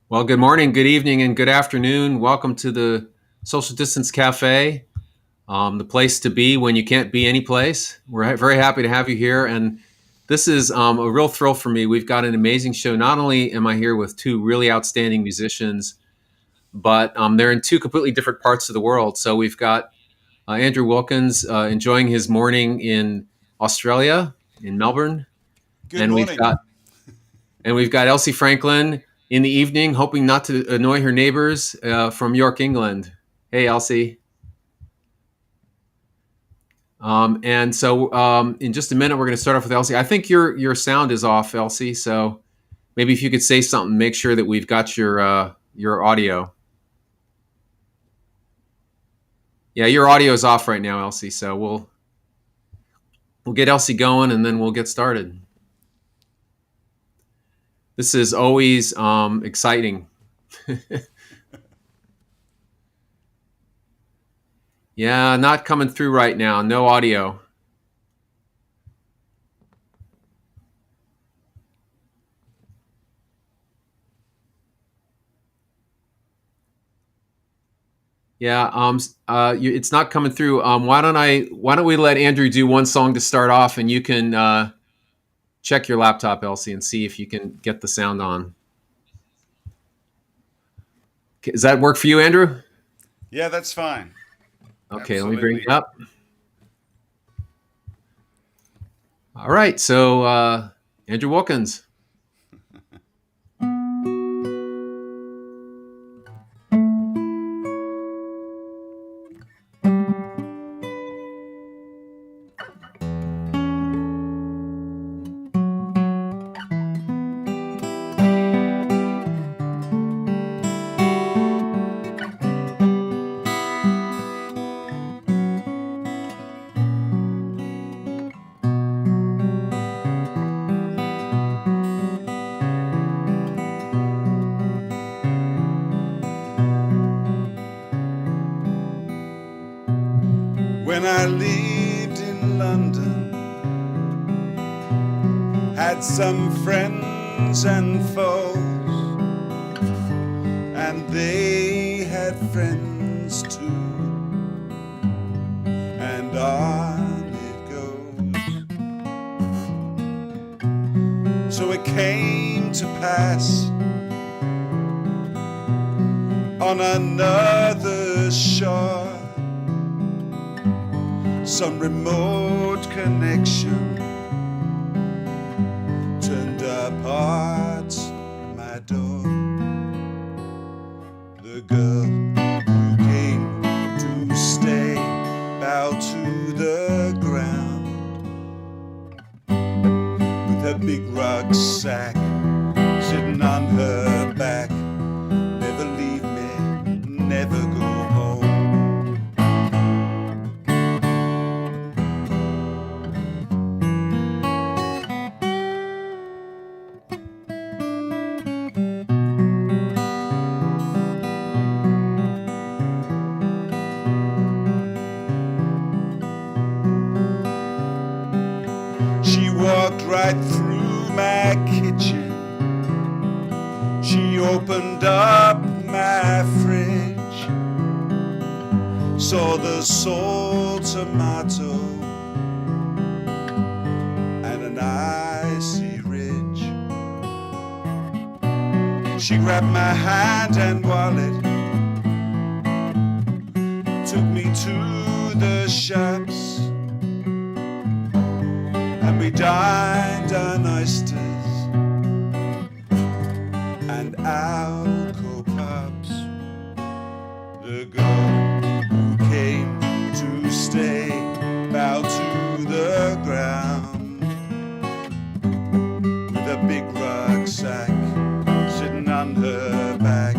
Well, good morning, good evening, and good afternoon. Welcome to the Social Distance Cafe, the place to be when you can't be any place. We're very happy to have you here, and this is a real thrill for me. We've got an amazing show. Not only am I here with two really outstanding musicians, but they're in two completely different parts of the world. So we've got Andrew Wilkins enjoying his morning in Australia, in Melbourne, Good and morning. we've got Elsie Franklin in the evening, hoping not to annoy her neighbors from York, England. Hey, Elsie. And so in just a minute, we're going to start off with Elsie. I think your sound is off, Elsie. So maybe if you could say something, make sure that we've got your audio. Yeah, your audio is off right now, Elsie. So we'll get Elsie going, and then we'll get started. This is always exciting. Yeah, not coming through right now. No audio. Yeah, it's not coming through. Why don't we let Andrew do one song to start off, and you can check your laptop, Elsie, and see if you can get the sound on. Does that work for you, Andrew? Yeah, that's fine. Okay, let me bring it up. All right, so Andrew Wilkins. When I lived in London, had some friends and foes, and they had friends too, and on it goes. So it came to pass on another shore, some remote connection turned up at my door. The girl who came to stay bowed to the ground with her big rucksack sitting on her back. Never leave me, never go home. Walked right through my kitchen. She opened up my fridge, saw the salt tomato and an icy ridge. She grabbed my hand and wallet, took me to the shops, and we dined on oysters and alcohol pops. The girl who came to stay bowed to the ground with a big rucksack sitting on her back.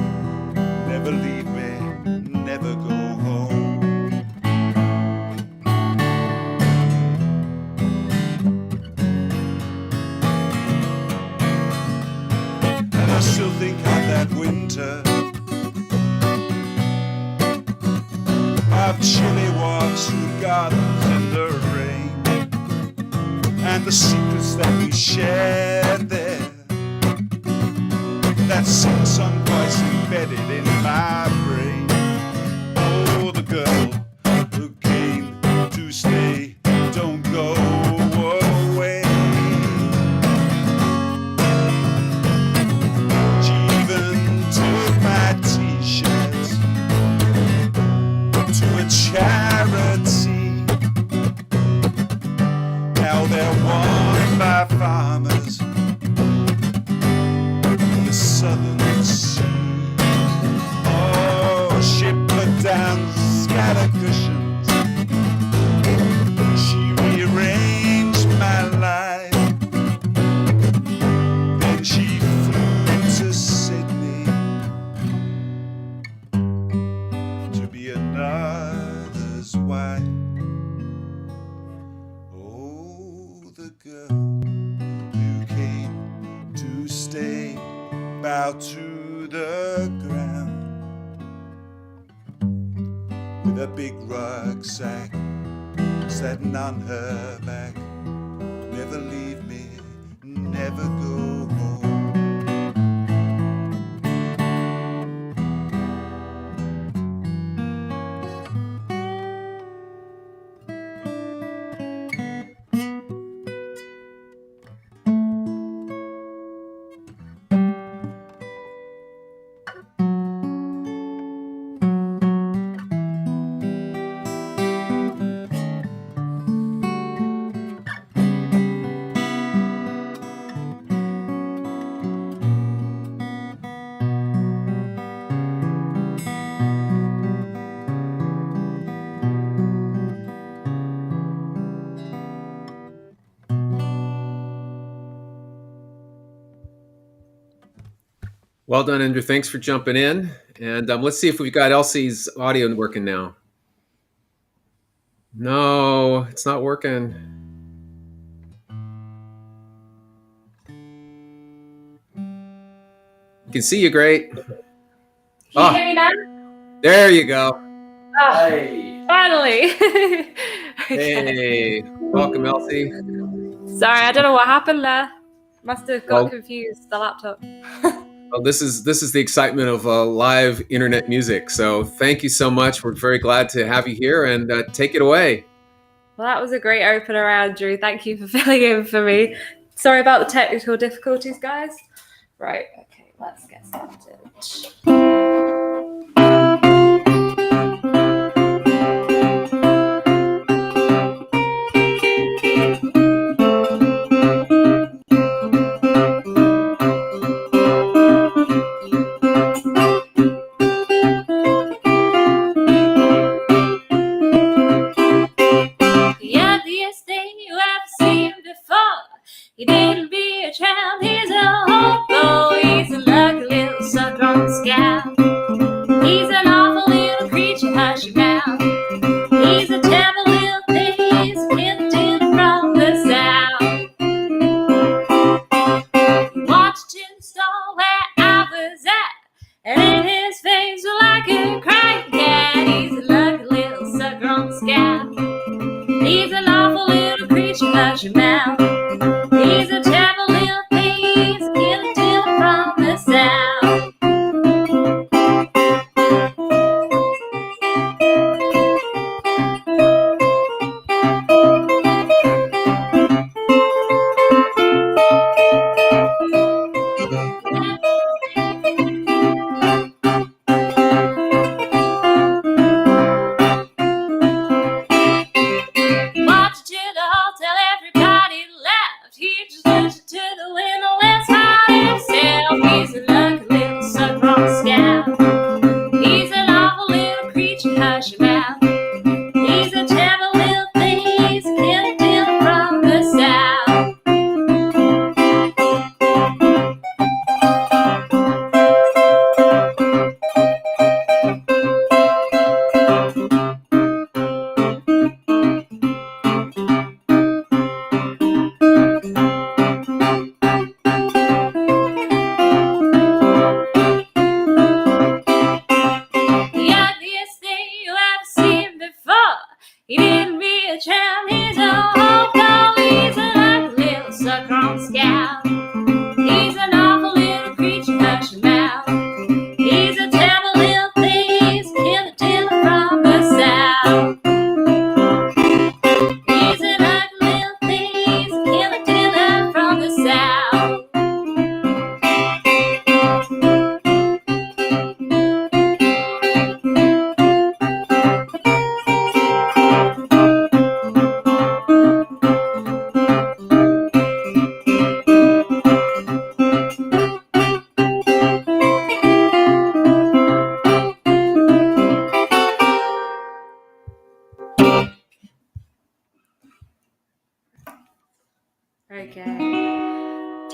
Never leave me, never go home. I still think of that winter, of chilly walks through gardens in the rain, and the secrets that we shared there, that sing-song voice voice embedded in my brain. Oh, the girl who came to stay, don't go away. She even took my t-shirts to a charity. Now they're worn by farmers in the southern sea. Oh, she put down scatter cushions. She rearranged my life. Then she flew to Sydney to be another's wife. Oh, the girl who came to stay, bowed to the ground with a big rucksack satin on her back. Never leave me, never go home. Well done, Andrew. Thanks for jumping in. And let's see if we've got Elsie's audio working now. No, it's not working. Can see you great. Can you hear me now? There you go. Oh, Hey. finally. Hey, welcome, Elsie. Sorry, I don't know what happened there. Must have got Well- confused, the laptop. Well, this is the excitement of live internet music. So thank you so much. We're very glad to have you here, and take it away. Well, that was a great opener, Andrew. Thank you for filling in for me. Sorry about the technical difficulties, guys. Right, okay, let's get started. The ugliest thing you ever seen before. He didn't be a child, he's a hobo. He's a lucky little sun-drunk scout.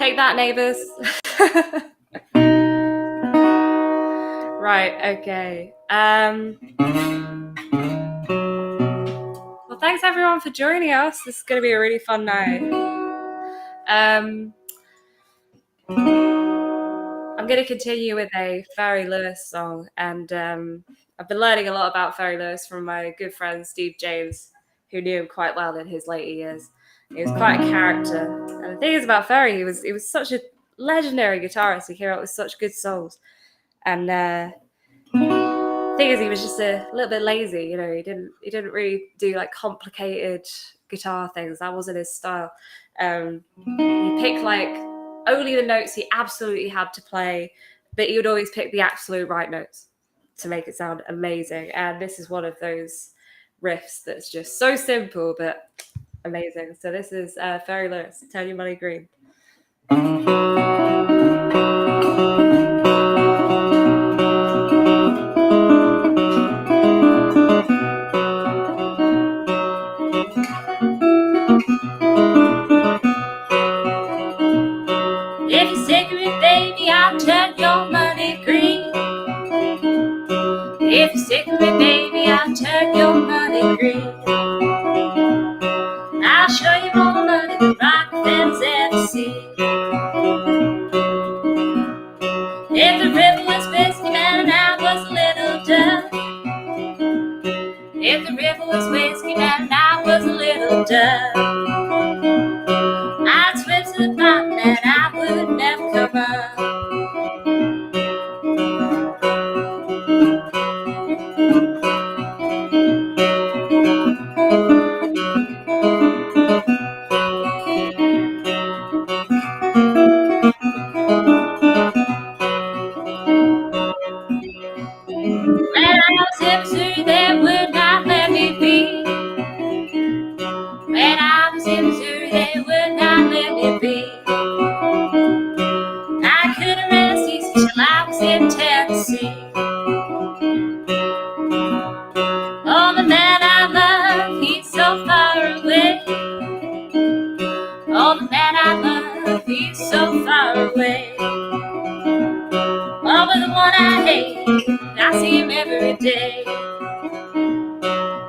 Take that, neighbors. Right, okay. Well, thanks everyone for joining us. This is going to be a really fun night. I'm going to continue with a Ferry Lewis song, and I've been learning a lot about Ferry Lewis from my good friend Steve James, who knew him quite well in his later years. He was quite a character, and the thing is about Ferry, he was such a legendary guitarist. He came out with such good songs, and the thing is, he was just a little bit lazy. You know, he didn't really do like complicated guitar things. That wasn't his style. He picked like only the notes he absolutely had to play, but he would always pick the absolute right notes to make it sound amazing. And this is one of those riffs that's just so simple but amazing. So this is Ferry Lewis, Turn Your Money Green. If you're sick of it, baby, I'll turn your money green. If you're sick of it, baby, I'll turn your money green. I'll show you more money than Rockefellers ever seen. If the river was whiskey, man, and I was a little dove. If the river was whiskey, man, and I was a little dove, I'd swim to the bottom and I would never come up. When I was in Missouri, they would not let me be. When I was in Missouri, they would not let me be. I couldn't rest easy till I was in Tennessee. Oh, the man I love, he's so far away. Oh, the man I love, he's so far away. Oh, but the one I hate, I see him every day.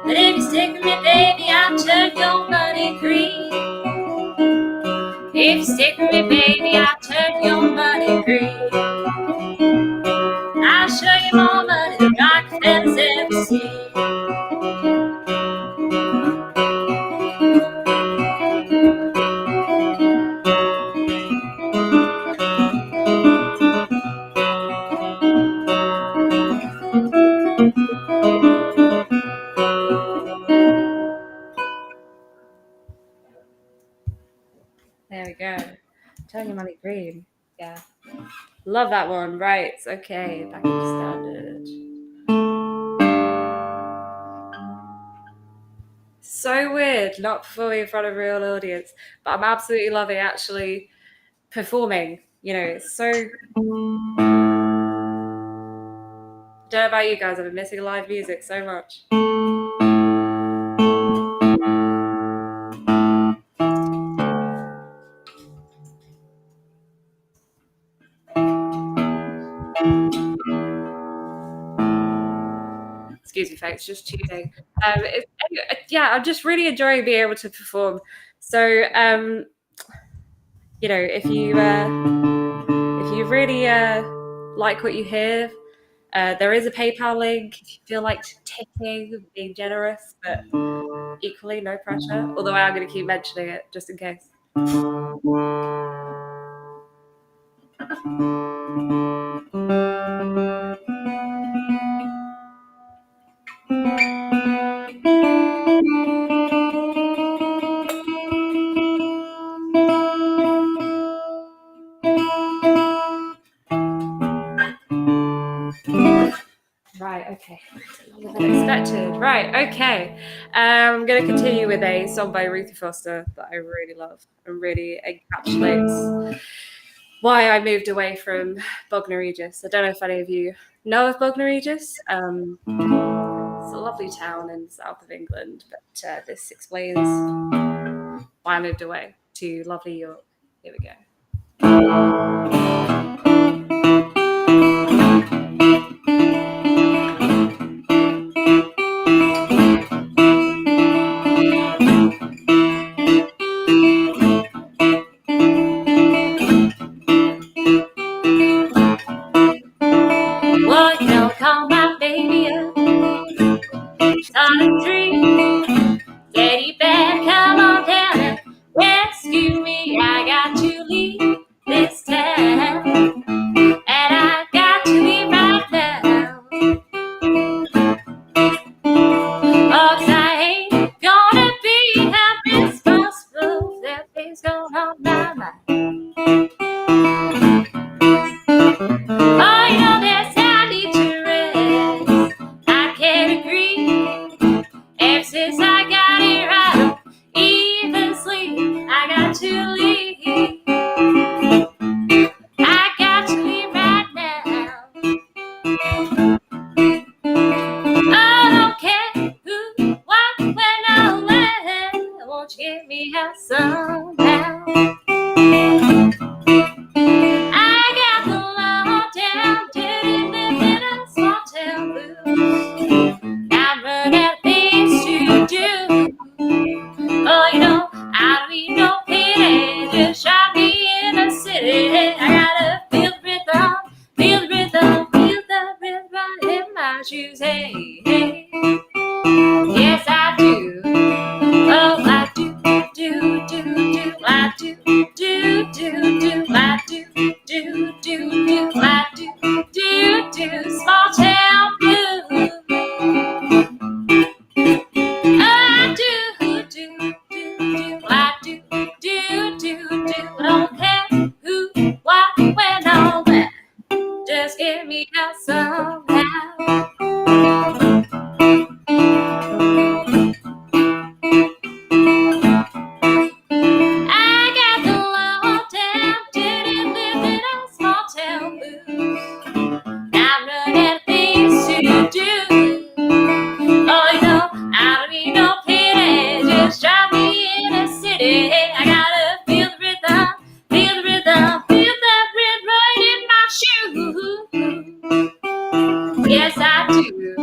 But if you stick with me, baby, I'll turn your money green. If you stick with me, baby, I'll turn your money green. I'll show you more money than Rockefellers ever seen. There we go. Turn your money green. Yeah. Love that one. Right. Okay. Back to standard. So weird not performing in front of a real audience, but I'm absolutely loving actually performing. You know, it's so. Don't know about you guys, I've been missing live music so much. Excuse me, folks, just tuning. Yeah, I'm just really enjoying being able to perform. So, you know, if you really like what you hear, there is a PayPal link if you feel like tipping, being generous, but equally no pressure. Although I am going to keep mentioning it just in case. Right, okay. Longer than expected. Right, okay. I'm going to continue with a song by Ruthie Foster that I really love and really encapsulates why I moved away from Bognor Regis. I don't know if any of you know of Bognor Regis. It's a lovely town in the south of England, but this explains why I moved away to lovely York. Here we go. Well, you know, call my baby up. She's on a dream. Said you better come on down and rescue me. I got to leave this town, and I got to leave right now. Oh, 'cause I ain't gonna be half responsible. That thing's going on my mind. Oh, you know, there's I need to rest. I can't agree. Ever since I got here, I don't even sleep. I got to leave. I got to leave right now. I don't care who, what, when, or when. Won't you get me out somehow? I got the long down, dirty little small town blues. I'm running out of things to do. Oh, you know, I don't need no pity. Just shot me in the city. I gotta feel the rhythm, feel the rhythm, feel the rhythm in my shoes. Hey, hey, yes I do. Oh, I do, do, do, do, I do, do, do, do, I do, do, do, do, I do, do, do, small town blues. I do, do, do, do, I do, do, do, do. I don't care who, what, when, or where. Just get me out somehow. I got the long town, dirty little small town blues. I'm running out of things to do. Oh, you know, I don't need no pity. Just drop me in the city. I gotta feel the rhythm, feel the rhythm, feel the rhythm right in my shoes. Yes, I do.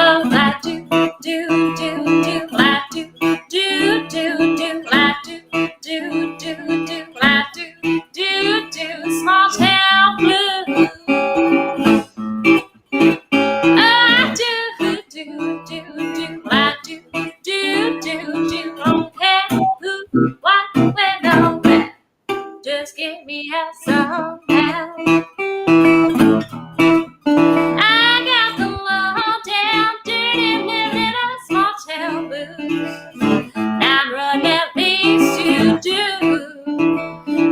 Oh, I do, do, do, do, I do, do, do, do, I do, do, do, do, I do, do, do, small town blues. I do, do, do, do, I do, do, do, do, don't care who, what, when, or where. Just get me out somehow. I got the long down, dirty little small town blues. I'm running out of things to do.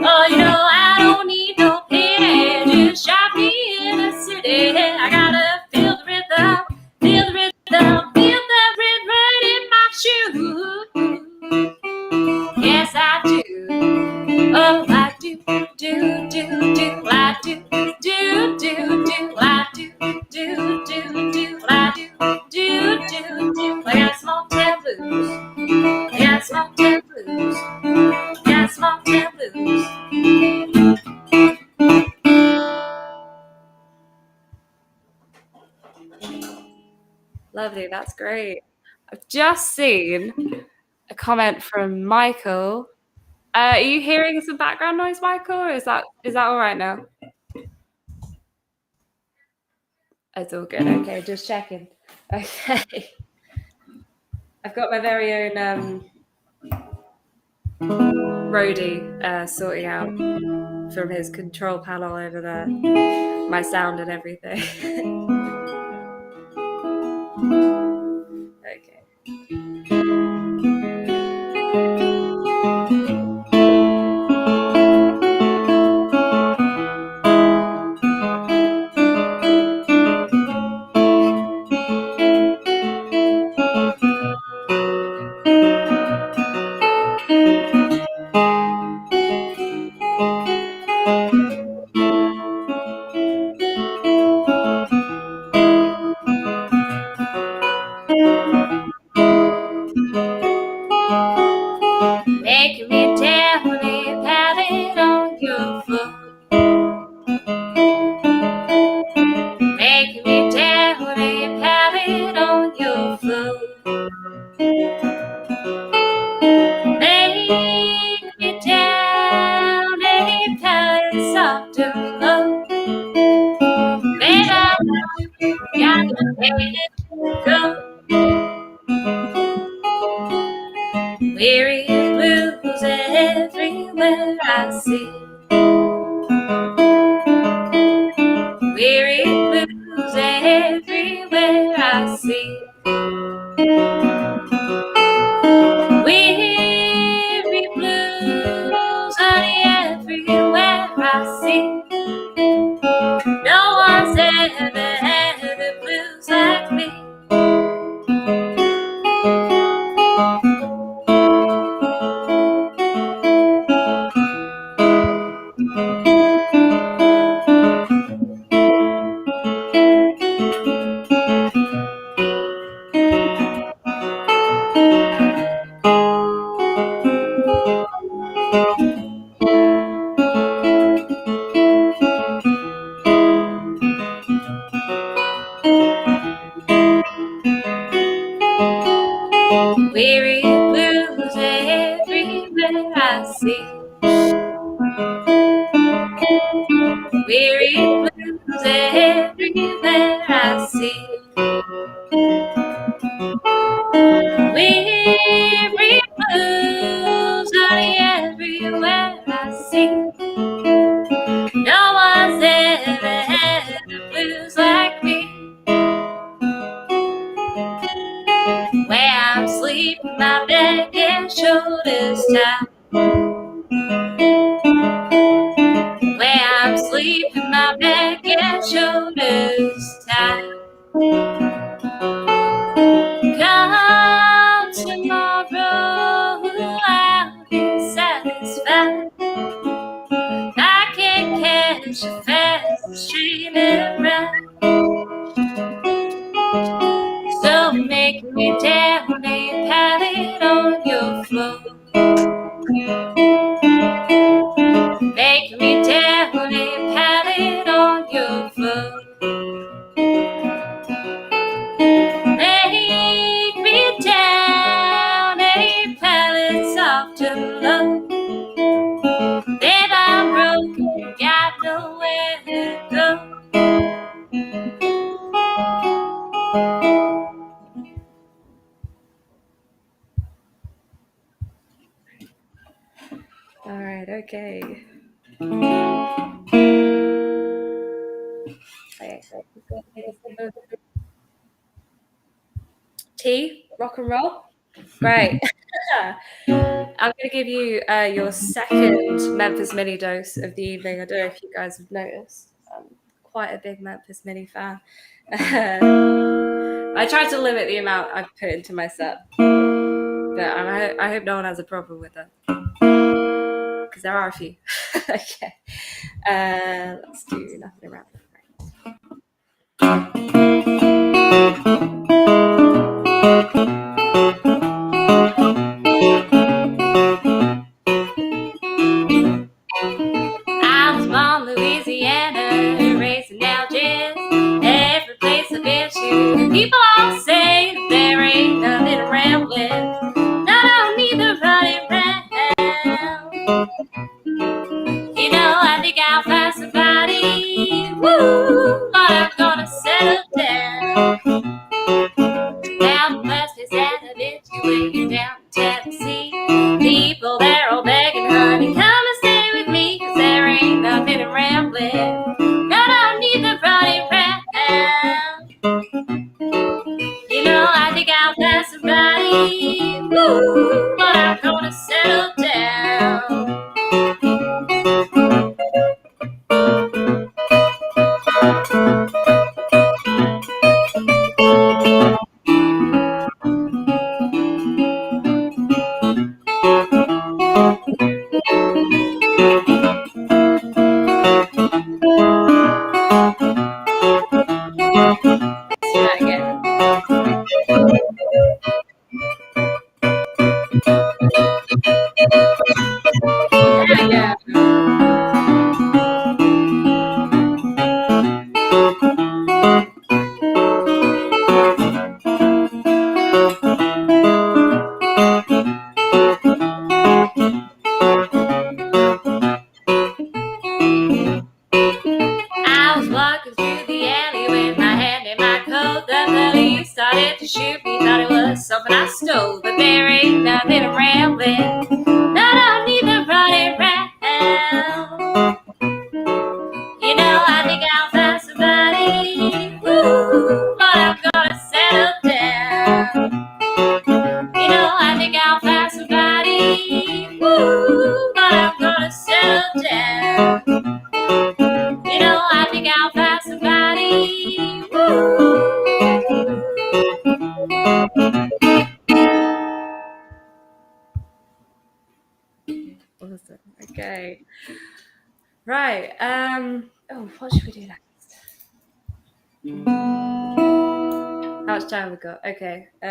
Oh, you know, I don't need no pity. Just shot me in the city. I gotta feel the rhythm, feel the rhythm, feel the rhythm right in my shoes. Yes, I do. Oh, I do, do, do, do, I do, do, do, do, I do, do, do, do, I do, do, do, do. I got small town blues. I got small town blues. I got small town blues. Lovely, that's great. I've just seen a comment from Michael. Are you hearing some background noise, Michael, or is that all right now? It's all good. Okay, just checking. Okay. I've got my very own roadie sorting out from his control panel over there my sound and everything. Okay. go. Weary blues everywhere I see. Weary blues everywhere I see. Weary blues, honey, everywhere I see. No one's ever had the blues like me. Weary blues everywhere I see. Weary blues everywhere I see. Weary blues, honey, everywhere I see. No one's ever had the blues like me. Where I'm sleeping, my back and shoulders tight. Where I'm sleeping, my back and shoulders tight. Come tomorrow, I'll be satisfied. I can catch a fast streaming ride. So make me down a pallet on your floor. Make me down a pallet on your floor. Make me down a pallet soft and low. Then I'm broken, got nowhere to go. All right, okay. Tea, rock and roll. Great. I'm going to give you your second Memphis Mini dose of the evening. I don't know if you guys have noticed. I'm quite a big Memphis Mini fan. I try to limit the amount I put into my set, but I hope no one has a problem with that, because there are a few. Okay. Let's do Nothing Around the I was born Louisiana, raising Algiers. Every place I've been to, people all say that there ain't nothing around with. I don't need the running round. You know, I think I'll find somebody. Woo, but I'm gonna settle down. Down the best place that I've been to, way down in Tennessee. People there all begging, honey, come and stay with me, 'cause there ain't nothing around with. I don't need the running round. You know, I think I'll find somebody. Woo, but I'm gonna settle down. Let's try again. you started to shoot me, thought it was something I stole, but there ain't nothing rambling. No, don't need to run it round. You know, I think I'll find somebody, woo, but I'm gonna settle down. You know, I think I'll find somebody, woo, but I'm gonna settle down. You know, I think I'll find somebody, woo. Awesome. Okay. Right. Oh, what should we do next? How much time have we got? Okay. I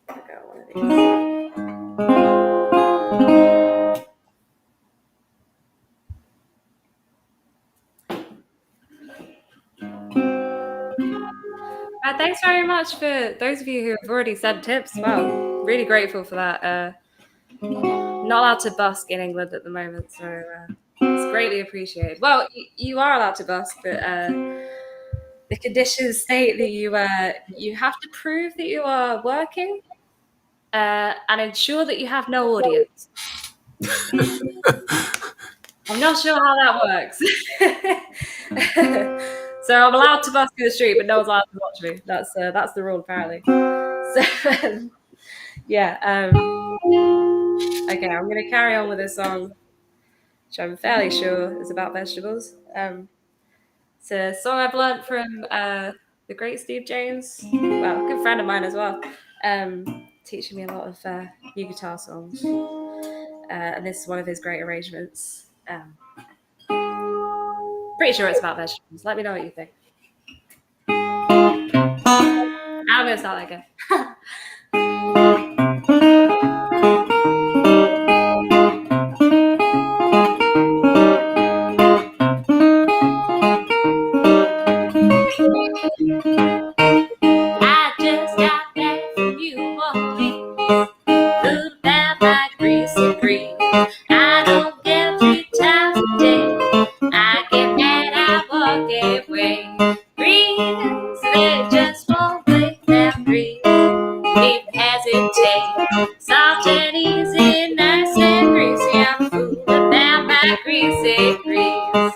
got one of these. Thanks very much for those of you who have already sent tips. Wow, really grateful for that. Not allowed to busk in England at the moment, so it's greatly appreciated. Well, you are allowed to busk, but the conditions state that you have to prove that you are working and ensure that you have no audience. I'm not sure how that works. So I'm allowed to busk in the street, but no one's allowed to watch me. That's the rule, apparently. So yeah. Okay, I'm going to carry on with this song, which I'm fairly sure is about vegetables. It's a song I've learned from the great Steve James, well, a good friend of mine as well, teaching me a lot of new guitar songs. And this is one of his great arrangements. Pretty sure it's about vegetables. Let me know what you think. I'm going to start that again. I just got back from New Orleans, food about my greasy green. I don't get 3 times a day. I get mad, I walk away. Greens, they just won't wait down green. Even hesitate, soft and easy, nice and greasy. I'm fool about my greasy greens.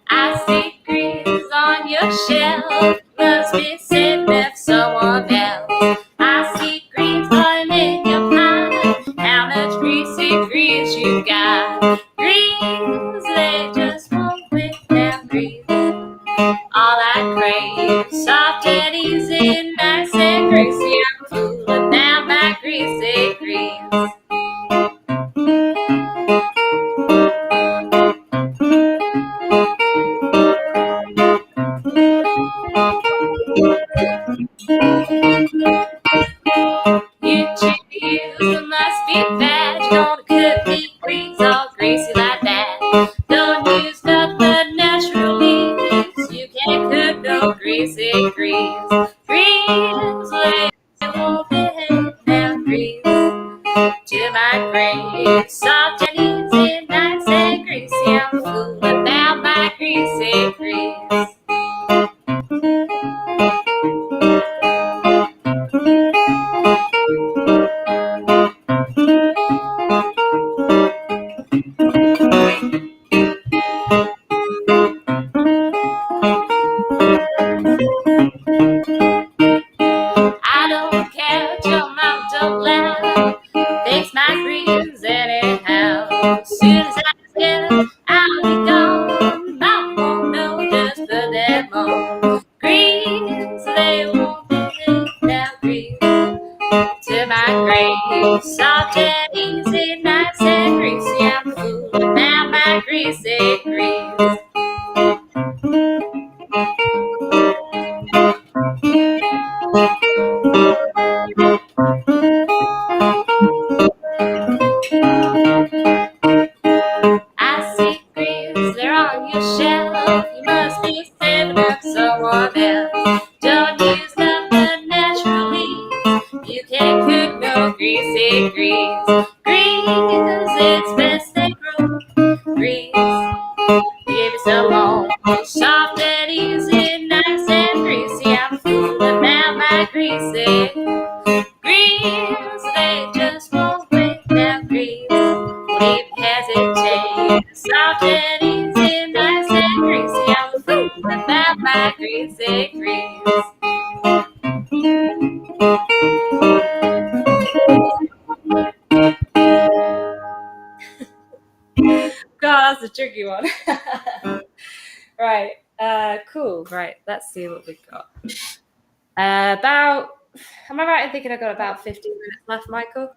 I see greens on your shelf, must be sitting with someone else. I see greens falling in your pot, how much greasy greens you got. Greens, they just won't wait down greens. All I crave, soft and easy, nice and greasy. I'm fooling about my greasy greens. You choose, must be bad. You don't cook the greens all greasy like that. Don't use nothing but natural leaves. You can't cook no greasy greens. Greens, they won't behave now. Greens to my grave, soft and easy, nice and greasy. I'm fooling about my greasy greens. I don't care what your mom don't laugh. Fix my greens anyhow. Soon as I get it, I'll be gone. Mom won't know, just put them on. Greens, they won't behave now. Greens to my grave, soft and easy, nice and greasy. I'm fooling about my greasy greens. I see greens, they're on your shelf. You must be saving up someone else. Don't use them for natural degrees. Green, because it's best they grow. Grease, give me some more. Soft and easy, nice and greasy. I'm fooling now my greasy. Grease, they just won't wait now. Grease, won't even hesitate. Soft and easy, nice and greasy. I'm fooling now my greasy grease. God, that's a tricky one. Right. Cool. Right. Let's see what we've got. Am I right in thinking I've got about 15 minutes left, Michael?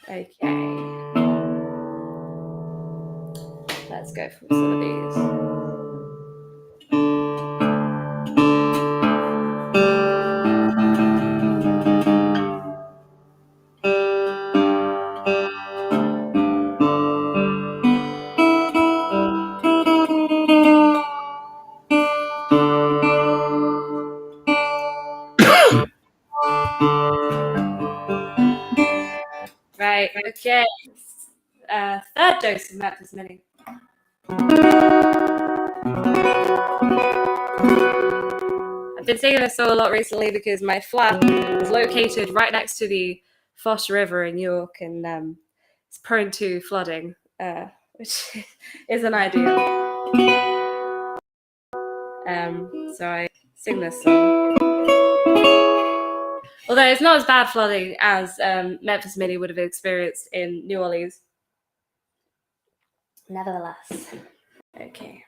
Okay. Let's go for some of these. Right, okay. Third dose of Memphis Mini. I've been singing this song a lot recently because my flat is located right next to the Foss River in York, and it's prone to flooding, which isn't ideal. So I sing this song. Although it's not as bad flooding as Memphis Mini would have experienced in New Orleans. Nevertheless. Okay.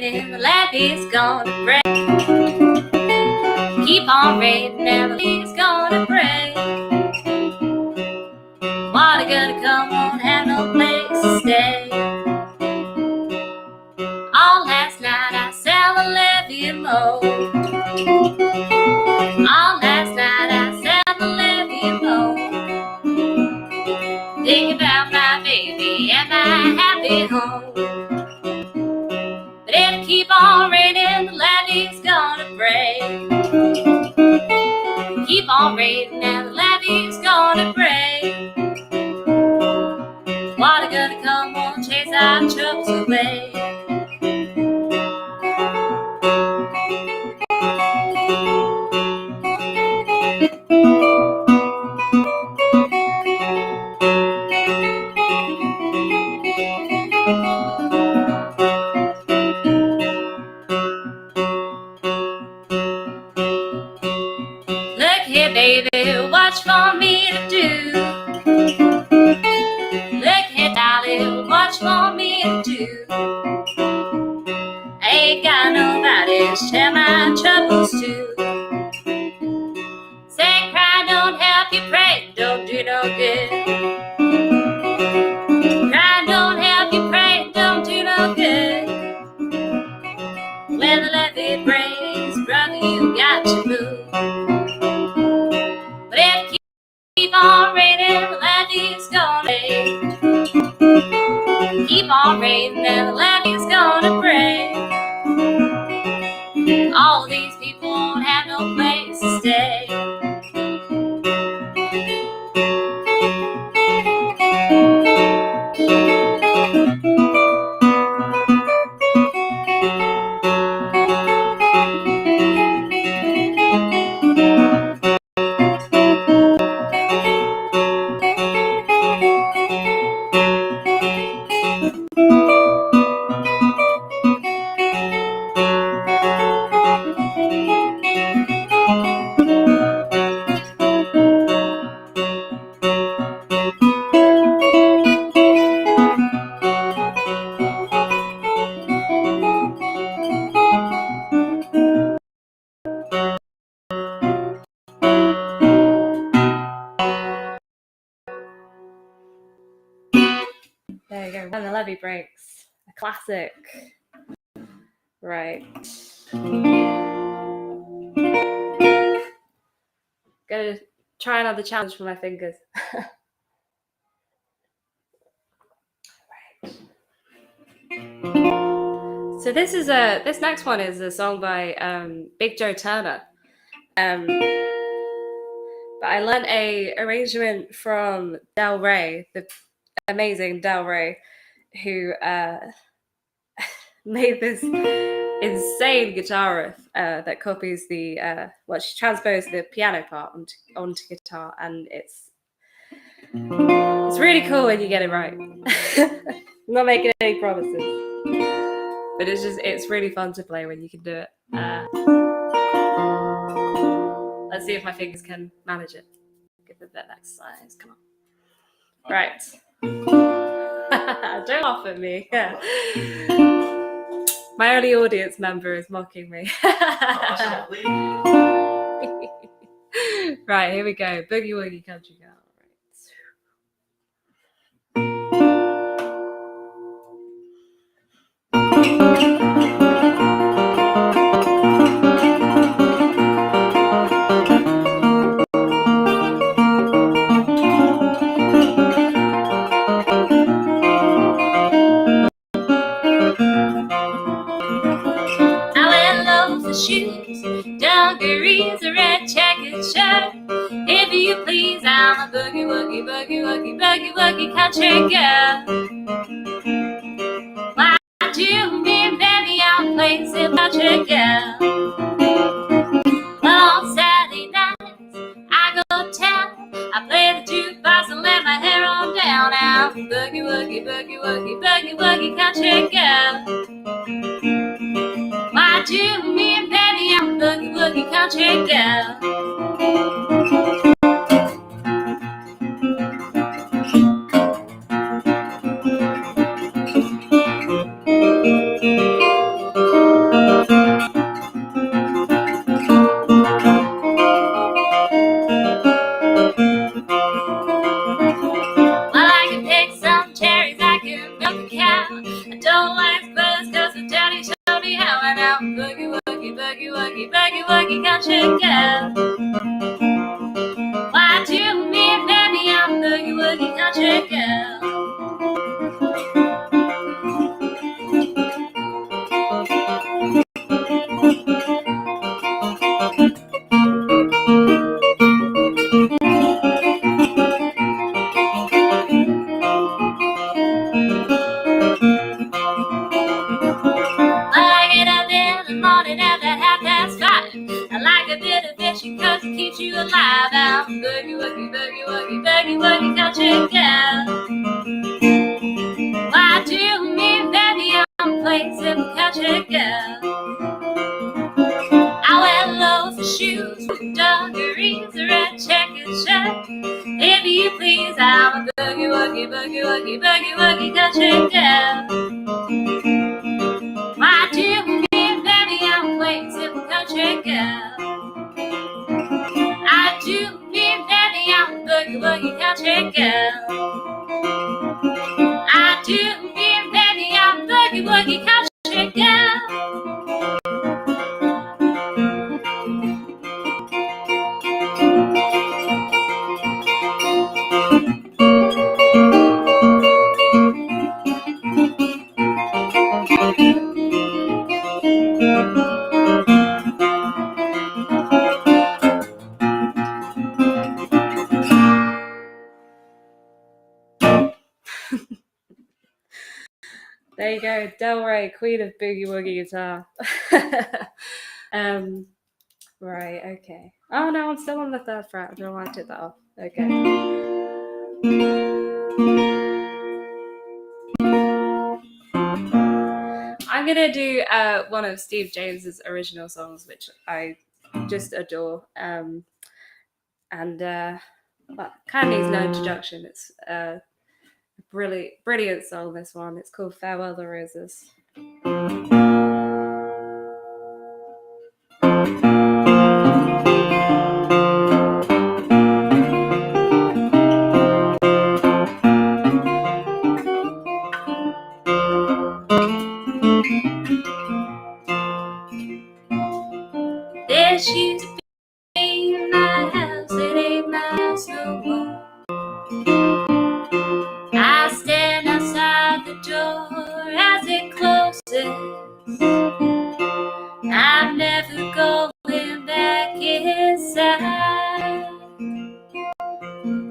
The levee's gonna break. Keep on raining, and the levee's gonna break. Water gonna come, won't have no place to stay. All last night I sailed the levee and mowed. All last night I sailed the levee and mowed. Thinking about my baby and my happy home. Keep on raining, the levee's gonna break. Keep on raining, and the levee's gonna break. Water gonna come, won't chase our troubles away. Baby, watch for me to do. Look here, darling, watch for me to do. I ain't got nobody to share my troubles to. Say, cry, don't help you, pray, don't do no good. Cry, don't help you, pray, don't do no good. When the levee breaks, brother, you got to move. Keep on raining, the levee's gonna break. Keep on raining, and the levee's gonna break. All these people won't have no place to stay. When the Levee Breaks, a classic. Right. Gonna try another challenge for my fingers. Right. So this next one is a song by Big Joe Turner. But I learned a arrangement from Del Rey, the amazing Del Rey, who made this insane guitar riff that copies the she transposed the piano part onto guitar, and it's really cool when you get it right. I'm not making any promises, but it's really fun to play when you can do it. Let's see if my fingers can manage it. Give it a bit of exercise. Come on. Right. Don't laugh at me. Yeah. My only audience member is mocking me. Right, here we go. Boogie Woogie Country Girl. Shoes, dungarees, a red checkered shirt. If you please, I'm a boogie woogie, boogie woogie, boogie woogie country girl. Why do me, baby, I'm playing a country girl. Well, on Saturday nights, I go to town. I play the jukebox and let my hair on down. Now, boogie woogie, boogie woogie, boogie woogie country girl. Why do me, baby, I'm a boogie woogie country girl. Well, I can pick some cherries, I can milk a cow. I don't like birds cause the daddy showed me how. And I'm boogie woogie, boogie woogie, boogie woogie country girl. Why do me, baby, I'm boogie woogie country girl. Cause it keeps you alive. I'm boogie woogie, boogie woogie, boogie woogie country girl. Why do me, baby, I'm playing simple country girl. I wear loafer shoes with dungarees, a red checkered shirt. If you please, I'm a boogie woogie, boogie woogie, boogie woogie country girl. Why do me, baby, I'm playing simple country girl. I do me, baby, I'm a boogie woogie country girl. I do me, baby, I'm a boogie woogie country girl. There you go, Del Rey, Queen of Boogie Woogie Guitar. Right, okay. Oh no, I'm still on the third fret. I don't know why I took that off. Okay. I'm gonna do one of Steve James's original songs, which I just adore. Well, kind of needs no introduction. It's brilliant song, this one. It's called Farewell the Roses. This used to be my house, it ain't my house no more. I stand outside the door as it closes. I'm never going back inside.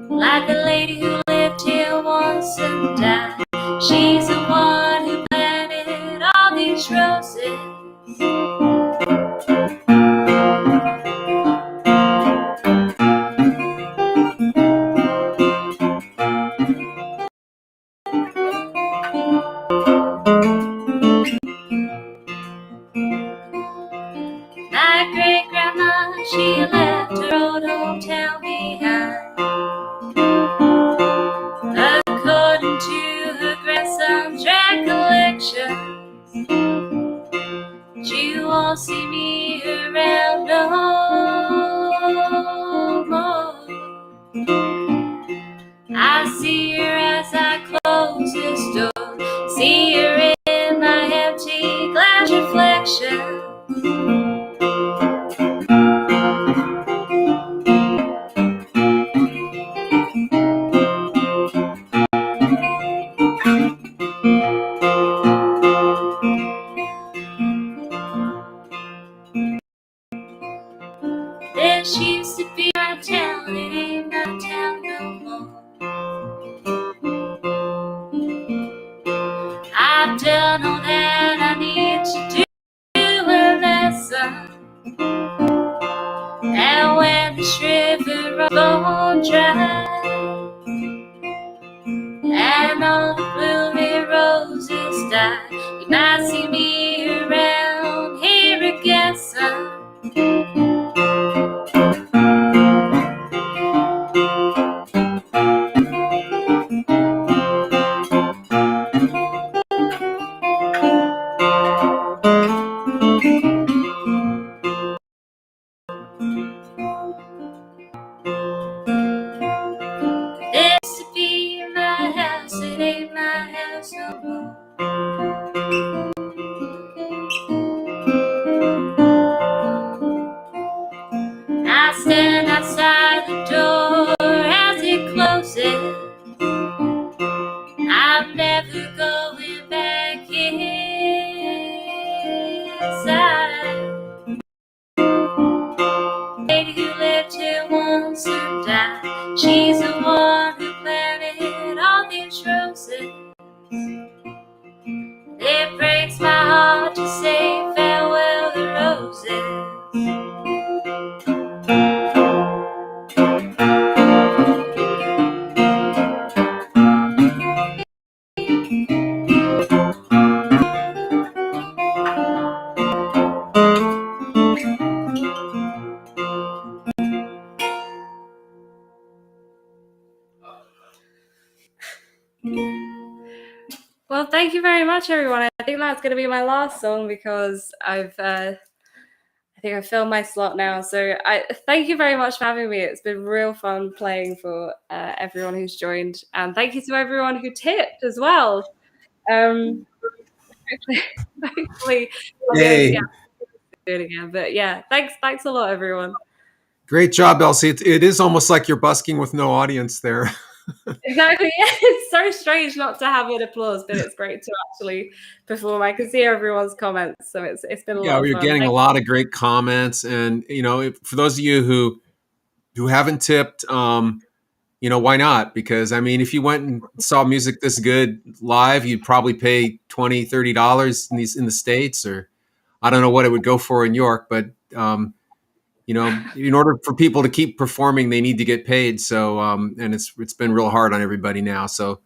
Like the lady who lived here once and died. She's the one who planted all these roses. My great-grandma, she left her old hometown behind. According to her grandson's recollections, she won't see me around no more. I see her as I close this door, see her in my empty glass reflection. This used to be my town, it ain't my town no more. I've done all that I need to do a lesson. And when this river runs dry, and all the blooming roses die, you might see me around here again, son. This to be my house, it ain't my house no more. I stand outside the door as it closes. I'm never going back inside. The lady who lived here once and died, she's the one who planted all these roses. It breaks my heart to say farewell to roses. Well, thank you very much, everyone. I think that's going to be my last song because I think I've filled my slot now. So I thank you very much for having me. It's been real fun playing for everyone who's joined, and thank you to everyone who tipped as well. Hopefully, Yay. do it again. But yeah, thanks a lot, everyone. Great job, Elsie. It is almost like you're busking with no audience there. Exactly. Yeah, it's so strange not to have an applause, but it's great to actually perform. I can see everyone's comments, so it's been a lot of fun. We're getting a lot of great comments, and for those of you who haven't tipped, why not? Because I mean, if you went and saw music this good live, you'd probably pay $20, $30 in the States, or I don't know what it would go for in York, but in order for people to keep performing, they need to get paid. So, and it's been real hard on everybody now. So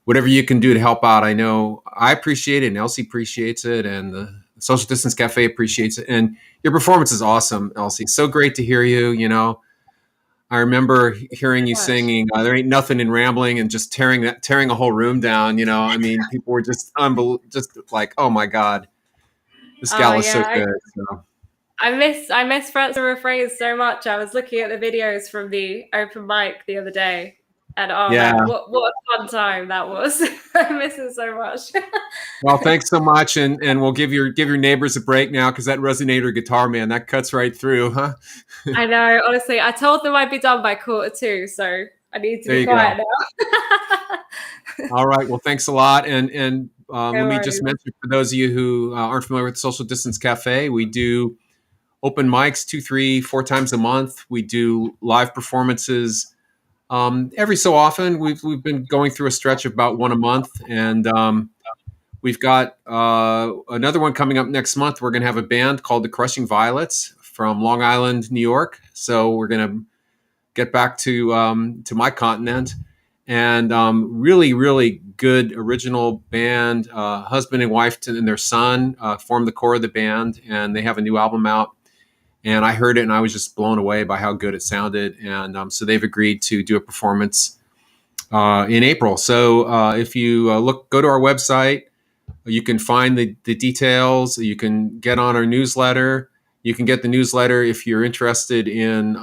whatever you can do to help out, I know I appreciate it, and Elsie appreciates it, and the Social Distance Cafe appreciates it. And your performance is awesome, Elsie. So great to hear you. I remember hearing you singing "There Ain't Nothing in Rambling" and just tearing a whole room down. I mean, people were just just like, oh my God, this gal is so good. So. I miss Frets and Refrains so much. I was looking at the videos from the open mic the other day, And oh Yeah. man, what a fun time that was. I miss it so much. Well, thanks so much, and we'll give your neighbors a break now because that resonator guitar, man, that cuts right through, huh? I know, honestly. I told them I'd be done by 1:45, so I need to There be you quiet go. now. All right. Well, thanks a lot. And let me worries. just mention for those of you who aren't familiar with Social Distance Cafe, we do open mics 2, 3, 4 times a month. We do live performances every so often. We've been going through a stretch of about one a month, and we've got another one coming up next month. We're going to have a band called the Crushing Violets from Long Island, New York. So we're going to get back to my continent, and really, really good original band. Husband and wife and their son formed the core of the band, and they have a new album out. And I heard it, and I was just blown away by how good it sounded. And so they've agreed to do a performance in April. So if you go to our website, you can find the details. You can get on our newsletter. You can get the newsletter if you're interested in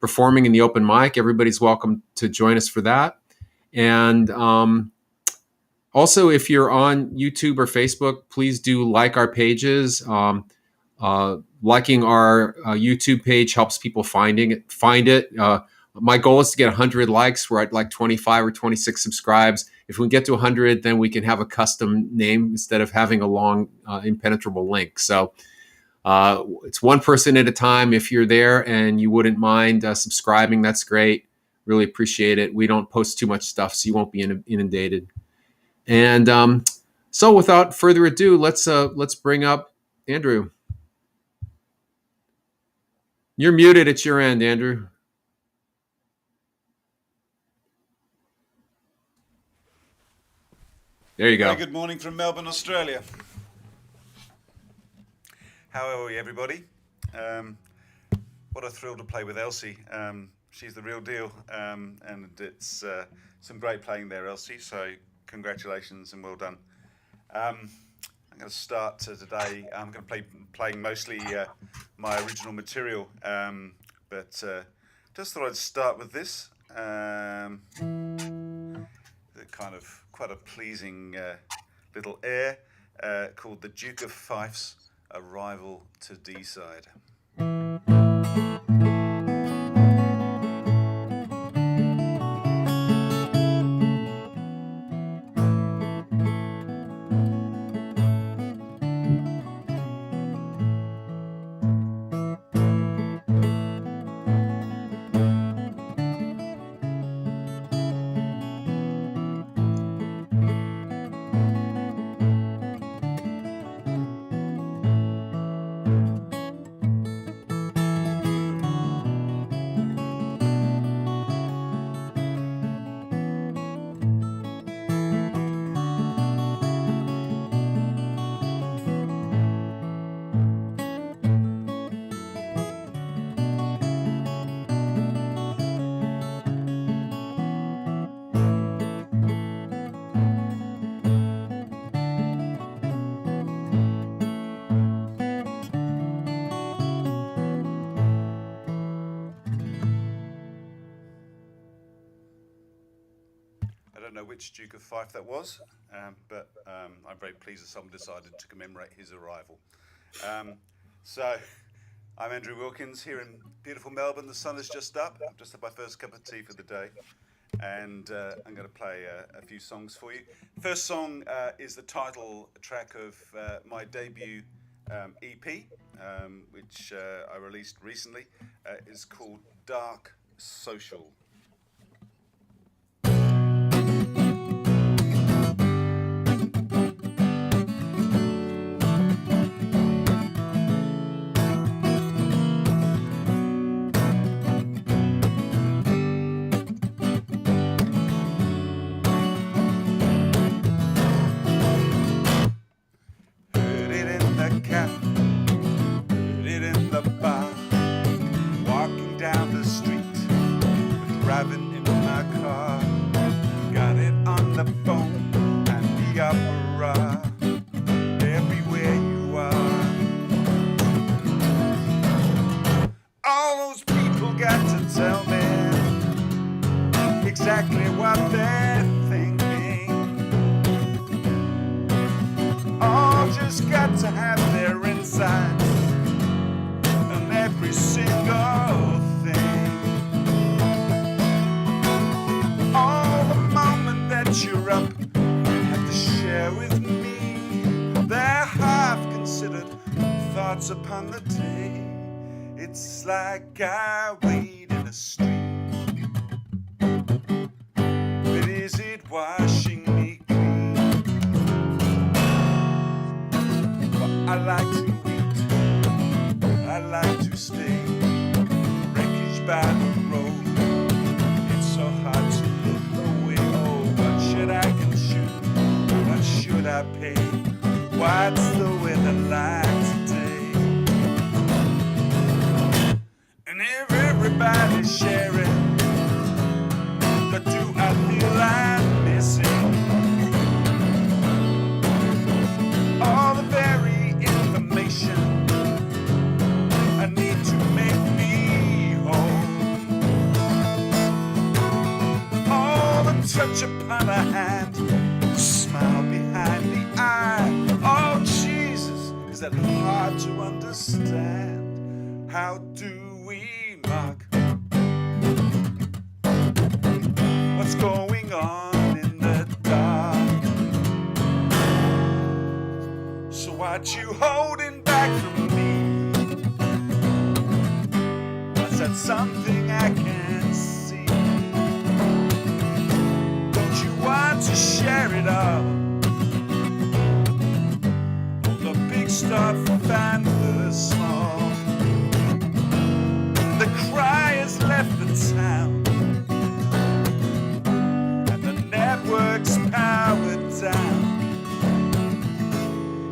performing in the open mic. Everybody's welcome to join us for that. And also, if you're on YouTube or Facebook, please do like our pages. Liking our YouTube page helps people find it. My goal is to get 100 likes. We're at like 25 or 26 subscribes. If we get to 100, then we can have a custom name instead of having a long, impenetrable link. So it's one person at a time. If you're there and you wouldn't mind subscribing, that's great. Really appreciate it. We don't post too much stuff, so you won't be inundated. And so without further ado, let's bring up Andrew. You're muted at your end, Andrew. There you go. Very good morning from Melbourne, Australia. How are we, everybody? What a thrill to play with Elsie. She's the real deal, and it's some great playing there, Elsie, so congratulations and well done. I'm going to start today. I'm going to playing mostly my original material, but just thought I'd start with this. The kind of quite a pleasing little air called the Duke of Fife's Arrival to D-side. I don't know which Duke of Fife that was, but I'm very pleased that someone decided to commemorate his arrival. So, I'm Andrew Wilkins here in beautiful Melbourne. The sun is just up. I've just had my first cup of tea for the day, and I'm going to play a few songs for you. First song is the title track of my debut EP, which I released recently. It's called Dark Social. got to have their insights on every single thing. All the moment that you're up, you have to share with me their half-considered thoughts upon the day. It's like I wait in a stream, but is it washing me clean? But I like to eat, I like to stay, wreckage by the road. It's so hard to look away. Oh, what should I consume? What should I pay? What's the weather like today? And if everybody's sharing, but do I feel I'm missing all the very information I need to make me whole? All the touch upon a hand, the smile behind the eye. Oh Jesus, is that hard to understand? How do we mark what's going on in the dark? So what you holding back from me? What's that something I can't see? Don't you want to share it all? All the big stuff and the small. The cry has left the town, and the network's powered down.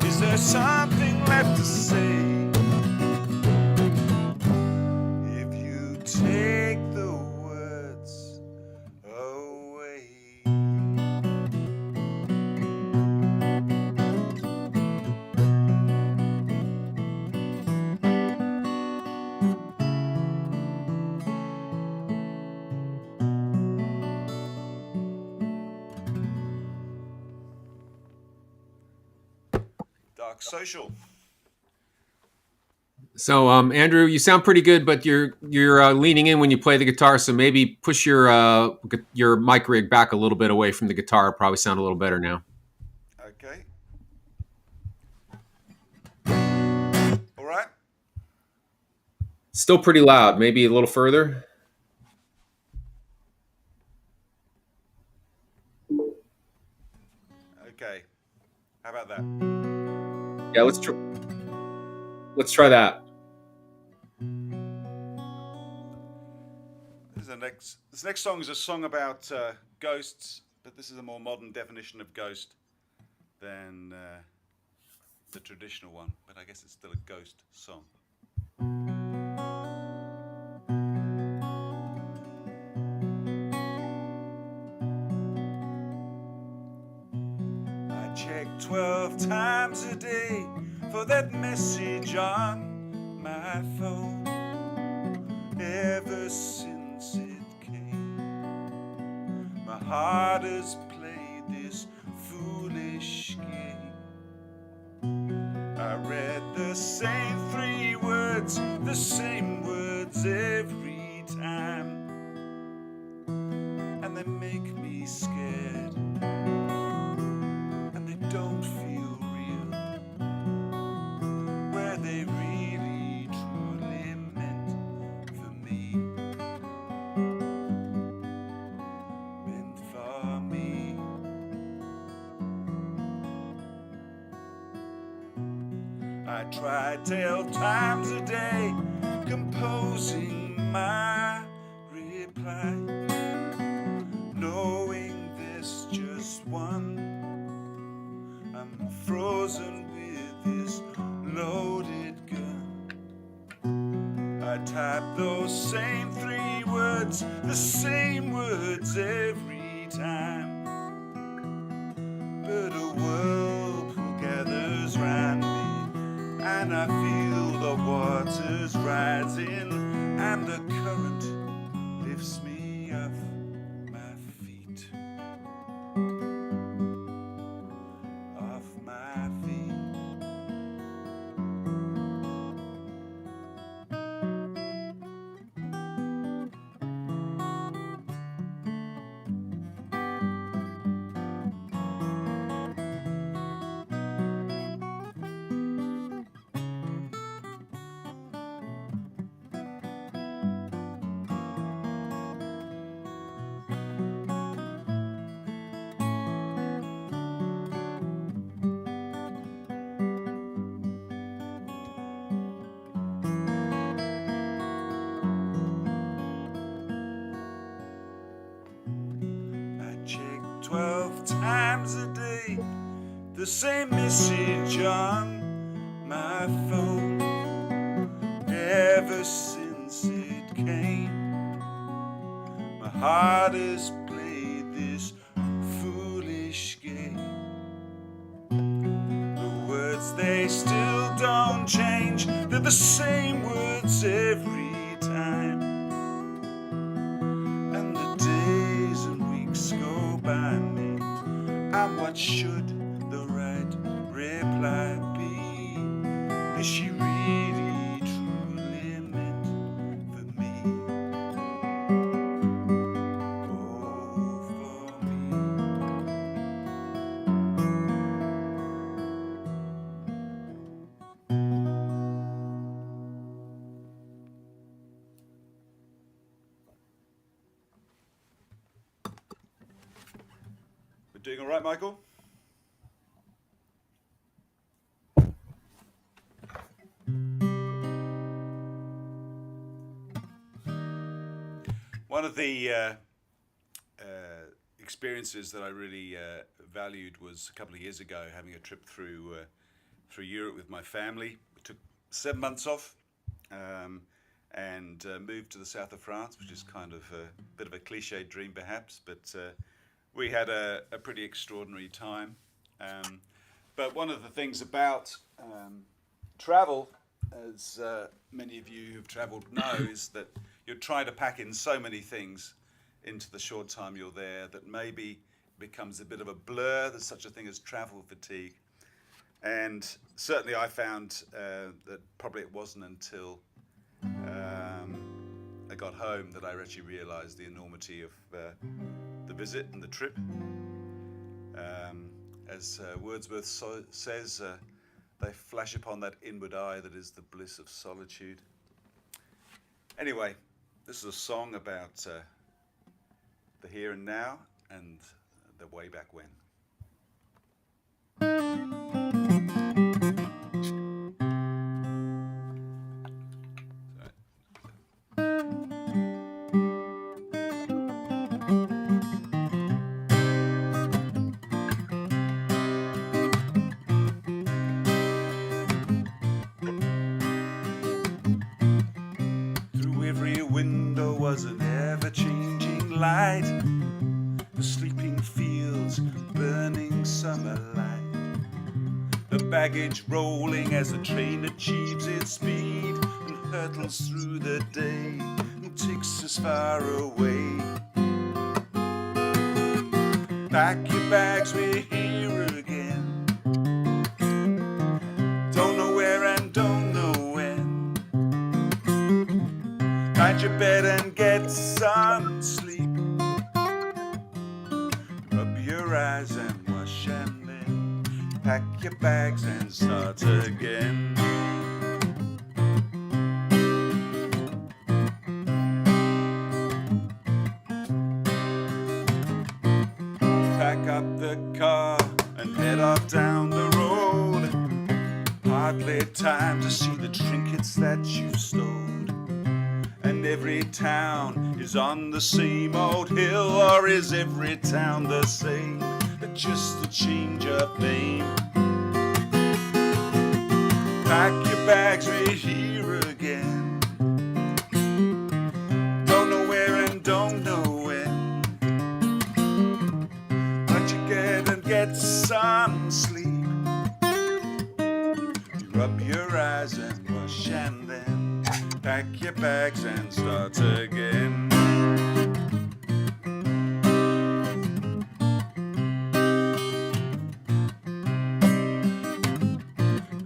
Is there something left to say? If you take the words away. Dark Social. So, Andrew, you sound pretty good, but you're leaning in when you play the guitar. So maybe push your mic rig back a little bit away from the guitar. It'll probably sound a little better now. Okay. All right. Still pretty loud. Maybe a little further. Okay. How about that? Yeah, let's try that. This next song is a song about ghosts, but this is a more modern definition of ghost than the traditional one. But I guess it's still a ghost song. I check 12 times a day for that message on my phone. Ever since it came, my heart has played this foolish game. I read the same 3 words, the same words every time, and they make me scared, and they don't feel real, where they really truly meant for me, meant for me. I try 12 times a day composing my reply, knowing there's just one. I'm frozen with this loaded gun. I type those same 3 words, the same words every time, but a whirlpool gathers round me, and I feel the waters rising, and the current lifts me off my feet. Off my feet. same message on my phone ever since it came. My heart has played this foolish game. The words, they still don't change. They're the same words every time. And the days and weeks go by me. And what should the right reply be? Is she really, truly meant for me? Oh, for me. We're doing all right, Michael? One of the experiences that I really valued was a couple of years ago, having a trip through Europe with my family. We took 7 months off and moved to the south of France, which is kind of a bit of a cliched dream perhaps, but we had a pretty extraordinary time. But one of the things about travel, as many of you who've travelled know, is that you're trying to pack in so many things into the short time you're there that maybe becomes a bit of a blur. There's such a thing as travel fatigue. And certainly I found that probably it wasn't until I got home that I actually realised the enormity of the visit and the trip. As Wordsworth says, they flash upon that inward eye that is the bliss of solitude. Anyway, this is a song about the here and now and the way back when. Window was an ever-changing light, the sleeping fields burning summer light, the baggage rolling as the train achieves its speed and hurtles through the day and takes us far away. Pack your bags, we're here again. Don't know where and don't know when. Find your bed and get some sleep. Rub your eyes and wash and then pack your bags and start again. Pack up the car and head off down the road. Hardly time to see the trinkets that you've stolen. And every town is on the same old hill, or is every town the same, just a change of name? Pack your bags, we're here again. Don't know where and don't know when, but you get some sleep. You rub your eyes and wash and then pack your bags and start again.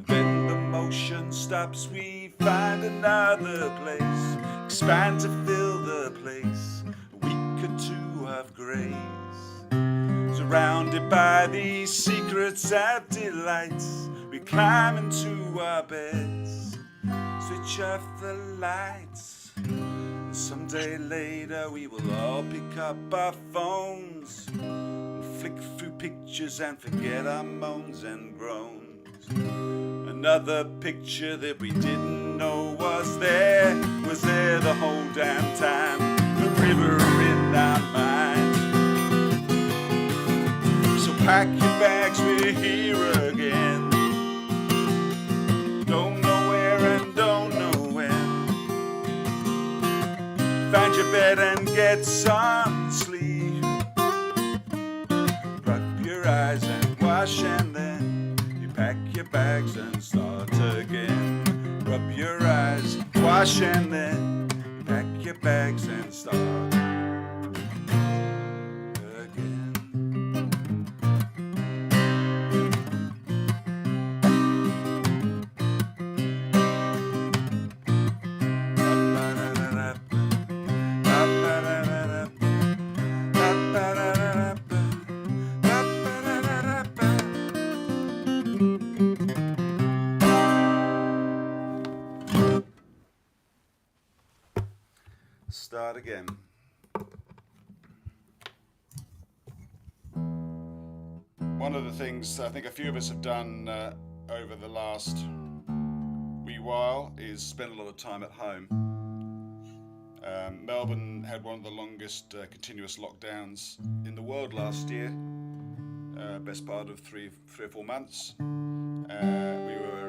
Then the motion stops, we find another place, expand to fill the place, a week or two of grace. Surrounded by these secrets and delights, we climb into our beds, switch off the lights. Someday later we will all pick up our phones and flick through pictures and forget our moans and groans. Another picture that we didn't know was there the whole damn time, the river in our mind. So pack your bags, we're here bed and get some sleep. Rub your eyes and wash, and then you pack your bags and start again. Rub your eyes, wash, and then you pack your bags and start again. Start again. One of the things I think a few of us have done over the last wee while is spend a lot of time at home. Melbourne had one of the longest continuous lockdowns in the world last year, best part of three or 4 months. We were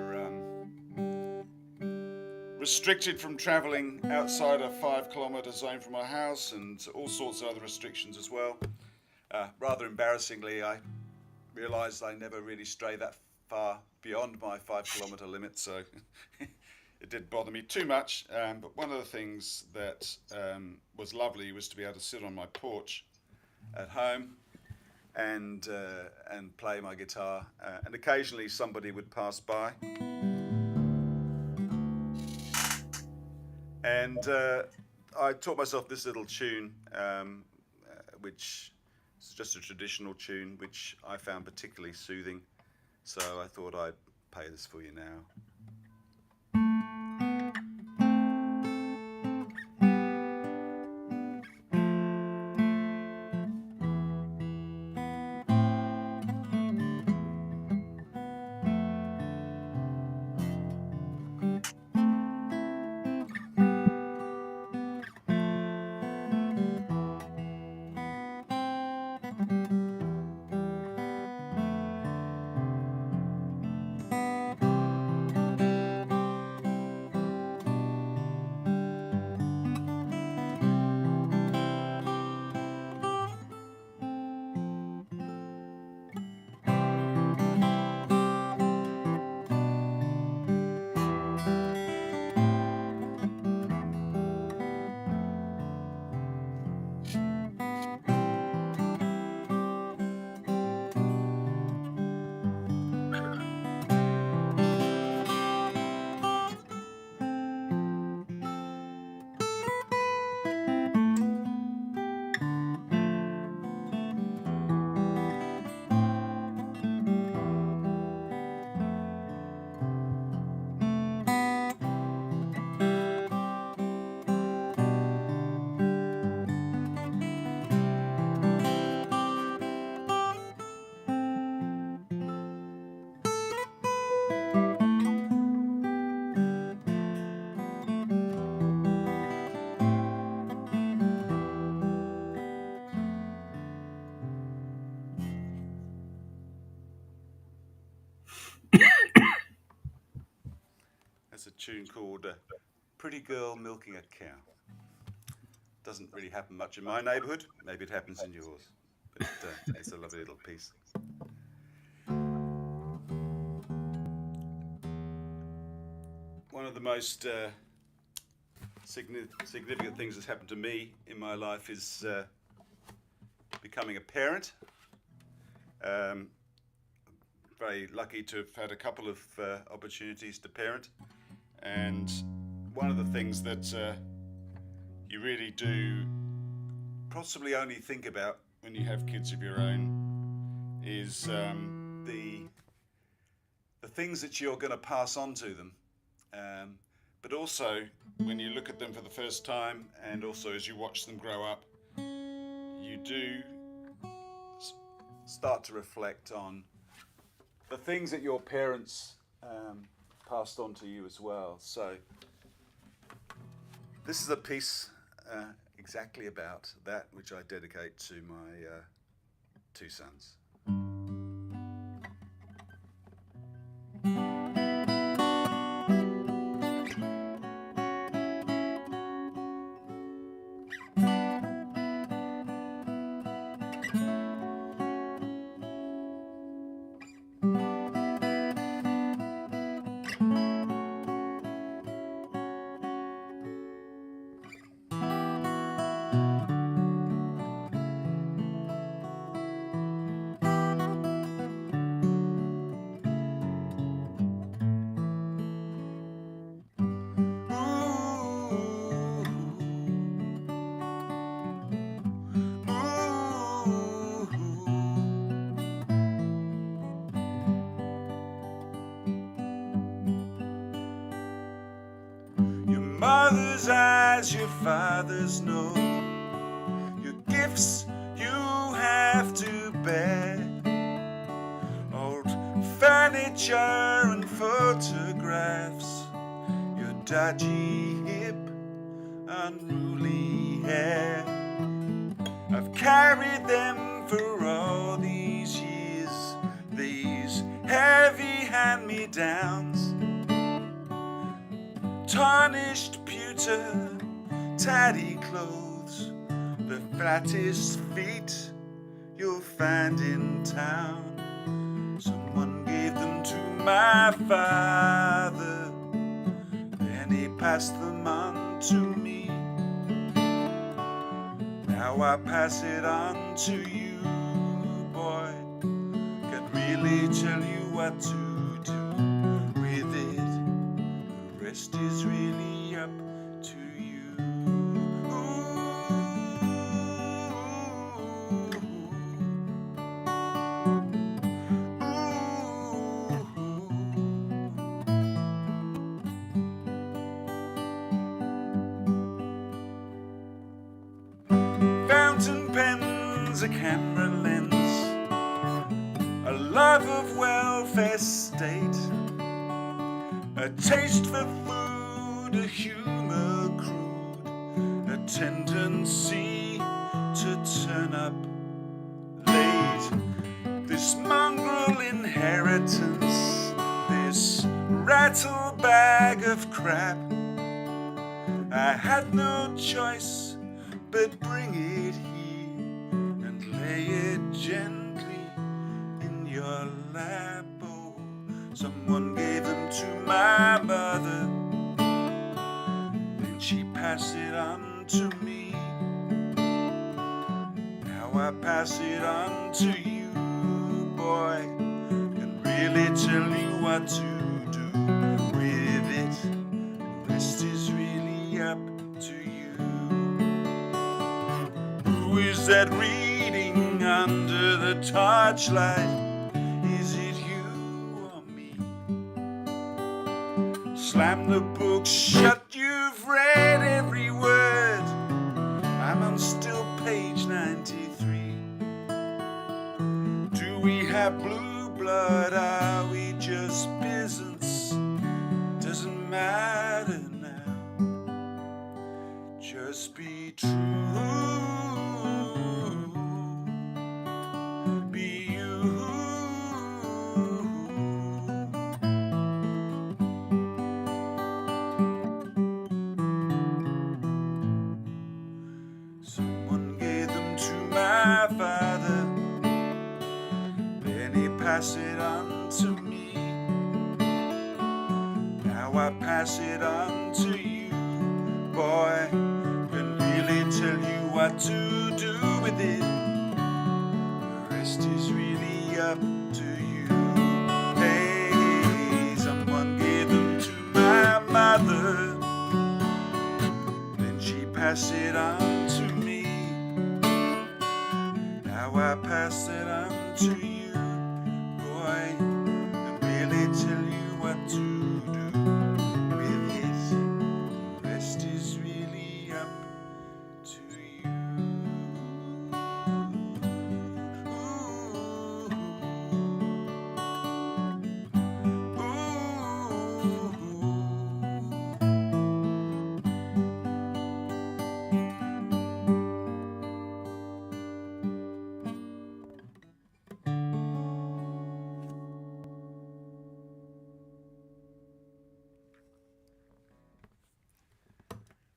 restricted from travelling outside a 5-kilometre zone from our house, and all sorts of other restrictions as well. Rather embarrassingly, I realised I never really stray that far beyond my 5-kilometre limit, so it didn't bother me too much. But one of the things that was lovely was to be able to sit on my porch at home and play my guitar, and occasionally somebody would pass by. And I taught myself this little tune, which is just a traditional tune, which I found particularly soothing. So I thought I'd play this for you now. That's a tune called Pretty Girl Milking a Cow. Doesn't really happen much in my neighbourhood. Maybe it happens in yours. But it's a lovely little piece. One of the most significant things that's happened to me in my life is becoming a parent. Very lucky to have had a couple of opportunities to parent, and one of the things that you really do possibly only think about when you have kids of your own is the things that you're going to pass on to them, but also when you look at them for the first time, and also as you watch them grow up, you do start to reflect on the things that your parents passed on to you as well. So this is a piece exactly about that, which I dedicate to my 2 sons. mother's eyes, your father's know. Your gifts you have to bear. Old furniture and photographs, your dodgy hip, unruly hair. I've carried them for all these years, these heavy hand-me-downs. Tarnished pewter, tatty clothes, the flattest feet you'll find in town. Someone gave them to my father, and he passed them on to me. Now I pass it on to you, boy. Can't really tell you what to do with it. The rest is really up to you. Fountain pens, a camera lens, a love of welfare state, a taste for food, a humor crude, a tendency to turn up late. This mongrel inheritance, this rattle bag of crap, I had no choice but bring it here and lay it gently in your lap. Oh, someone gave them to my mother, then she passed it on to me. Now I pass it on to you, boy, and really tell you what to do with it. The rest is really up to you. Who is that reading under the torchlight? Is it you or me? Slam the book shut, you've read every word. I'm on still page 93. Do we have blue blood? Are we just peasants? Doesn't matter now. Just be true. Be you. Someone gave them to my father, then he passed it on to me. Now I pass it on to you, boy, and really tell you what to do with it. The rest is really up to you. Hey, someone gave them to my mother, then she passed it on to me. Now I pass it on to you, boy, and really tell you what to do with it. The rest is really up to you.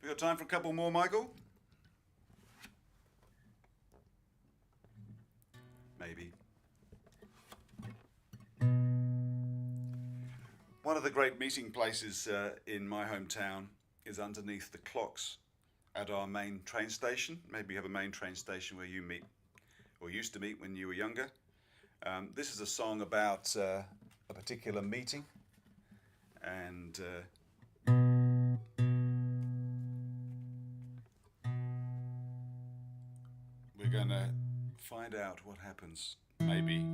We got time for a couple more, Michael? Maybe. One of the great meeting places in my hometown is underneath the clocks at our main train station. Maybe you have a main train station where you meet, or used to meet when you were younger. This is a song about a particular meeting, and we're going to find out what happens, maybe.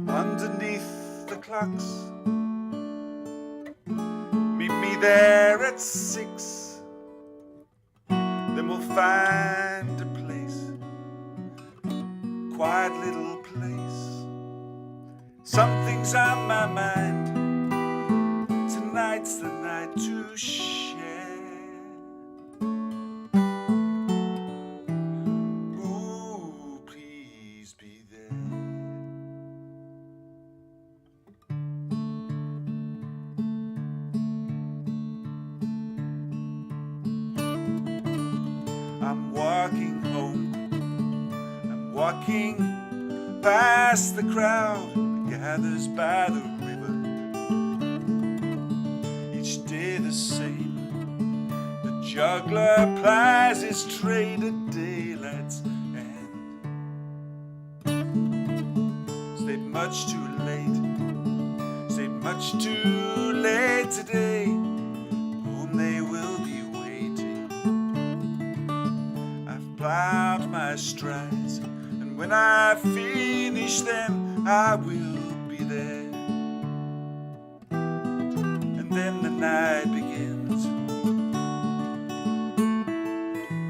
underneath the clocks. Meet me there at 6. Then we'll find a place, quiet little place. Something's on my mind. Tonight's the night to share. Ooh, please be there. I'm walking home. I'm walking past the crowd that gathers by the river. Each day the same. The juggler plies his trade at daylight's end. Stayed much too late. Stayed much too late today. Home they will be waiting. I've plowed my strides, and when I finish them, I will be there. And then the night begins.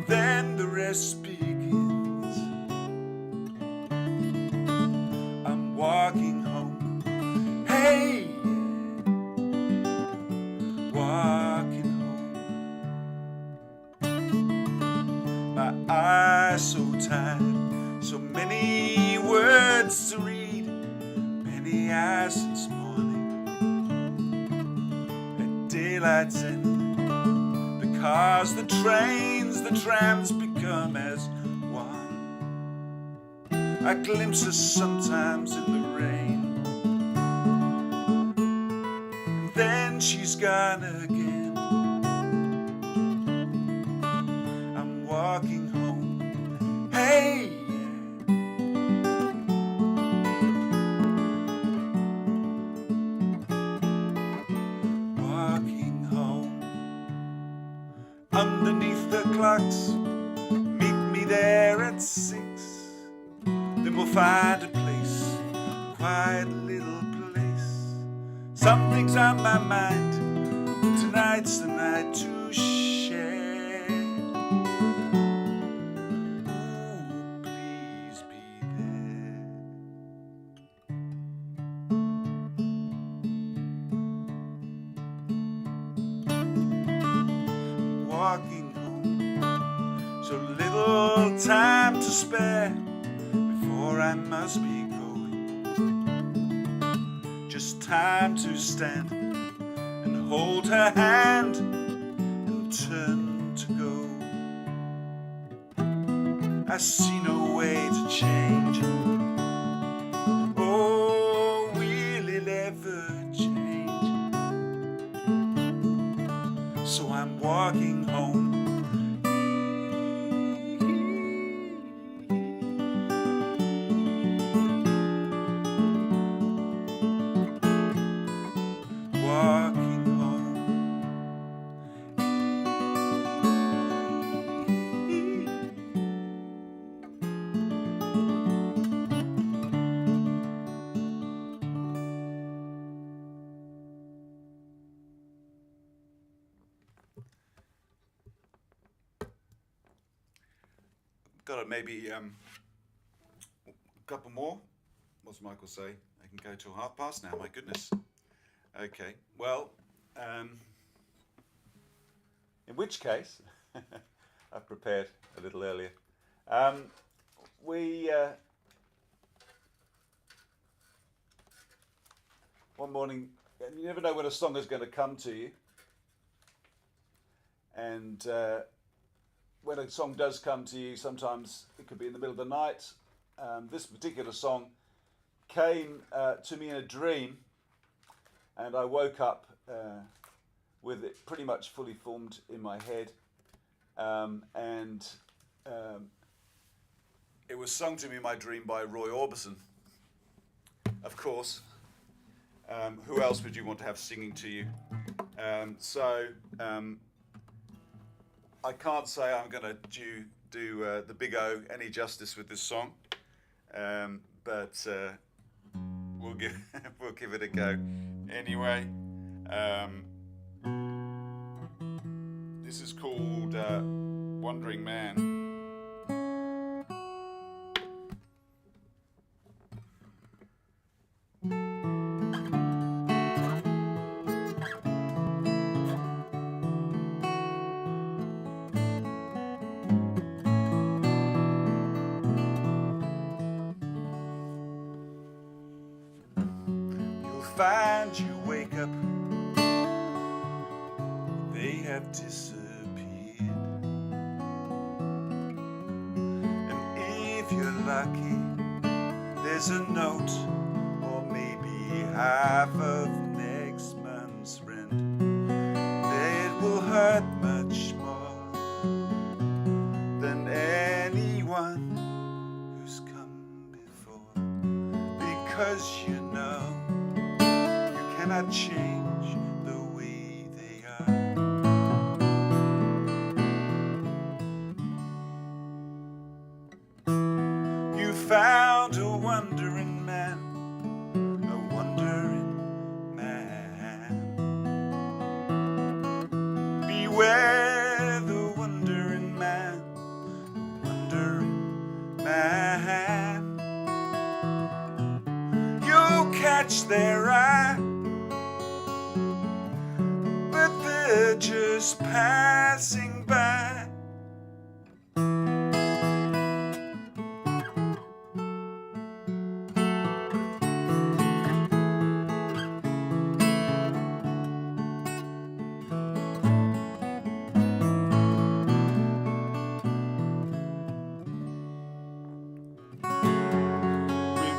Then the rest begins. I'm walking home. Hey, walking home. My eyes so tired, so many words to read, many eyes since morning. At daylight's end, the cars, the trains, the trams become as one. I glimpse her sometimes in the rain, and then she's gone again. I'm walking home. Hey, walking home. Underneath the clocks, meet me there at 6. Then we'll find a place, quiet little place. Something's on my mind. Tonight's the night to share. Ooh, please be there. Walking home, so little time to spare before I must be going. Just time to stand and hold her hand and turn to go. I see no way to change. Oh, will it ever change? So I'm walking home. Walking home. Got maybe a couple more. What's Michael say? I can go till past now. My goodness. Okay. Well, in which case, I've prepared a little earlier. One morning, and you never know when a song is going to come to you, and when a song does come to you, sometimes it could be in the middle of the night. This particular song came to me in a dream, and I woke up with it pretty much fully formed in my head. It was sung to me in my dream by Roy Orbison, of course. Who else would you want to have singing to you? I can't say I'm going to do the Big O any justice with this song, but we'll give we'll give it a go. Anyway, this is called Wandering Man. Find you wake up, they have disappeared. And if you're lucky, there's a note, or maybe half of next month's rent. It will hurt much more than anyone who's come before, because you know cannot change the way they are. You found a wandering man, a wandering man. Beware the wandering man, wandering man. You'll catch their eye, they're just passing by.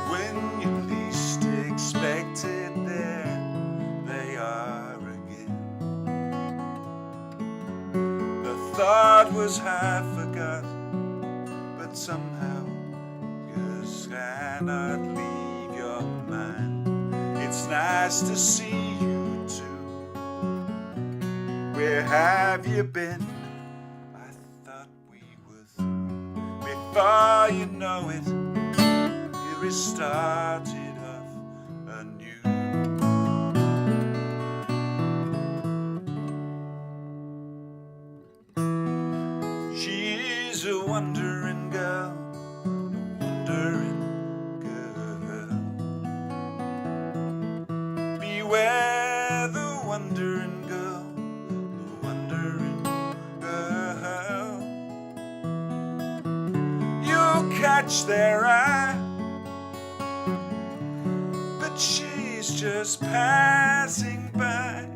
When you least expect it, there they are again. Thought was half forgot, but somehow just cannot leave your mind. It's nice to see you too. Where have you been? I thought we were through. Before you know it, you restarted off anew. She's a wandering girl, a wandering girl. Beware the wandering girl, the wandering girl. You'll catch their eye, but she's just passing by.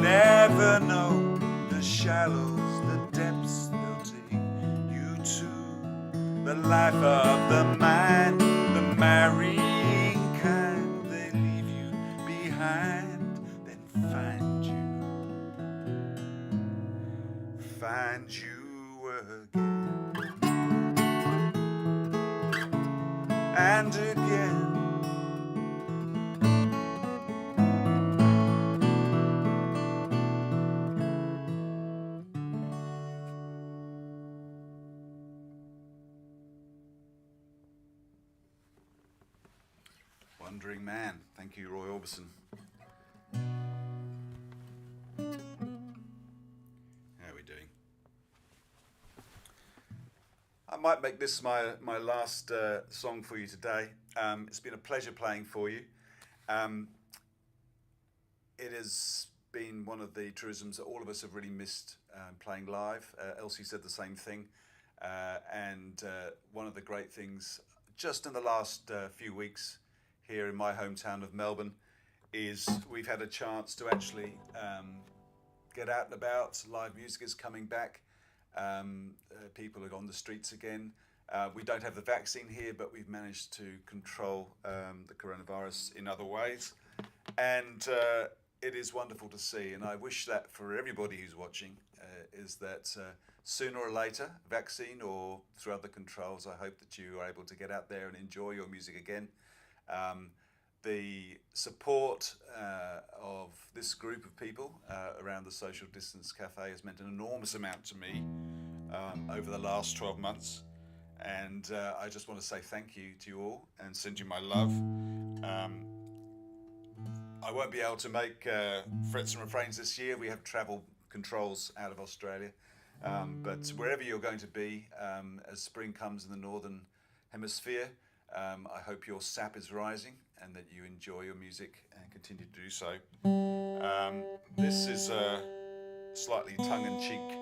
Never know the shallows, the depths they'll take you to. The life of the mind, the marrying kind, they leave you behind, then find you again and again. Wandering Man. Thank you, Roy Orbison. How are we doing? I might make this my last song for you today. It's been a pleasure playing for you. It has been one of the truisms that all of us have really missed playing live. Elsie said the same thing. And one of the great things just in the last few weeks here in my hometown of Melbourne is we've had a chance to actually get out and about. Live music is coming back. People are on the streets again. We don't have the vaccine here, but we've managed to control the coronavirus in other ways. And it is wonderful to see. And I wish that for everybody who's watching, is that sooner or later, vaccine or through other controls, I hope that you are able to get out there and enjoy your music again. The support of this group of people around the Social Distance Cafe has meant an enormous amount to me over the last 12 months. And I just want to say thank you to you all and send you my love. I won't be able to make frets and refrains this year. We have travel controls out of Australia. But wherever you're going to be, as spring comes in the Northern Hemisphere, I hope your sap is rising and that you enjoy your music and continue to do so. This is a slightly tongue-in-cheek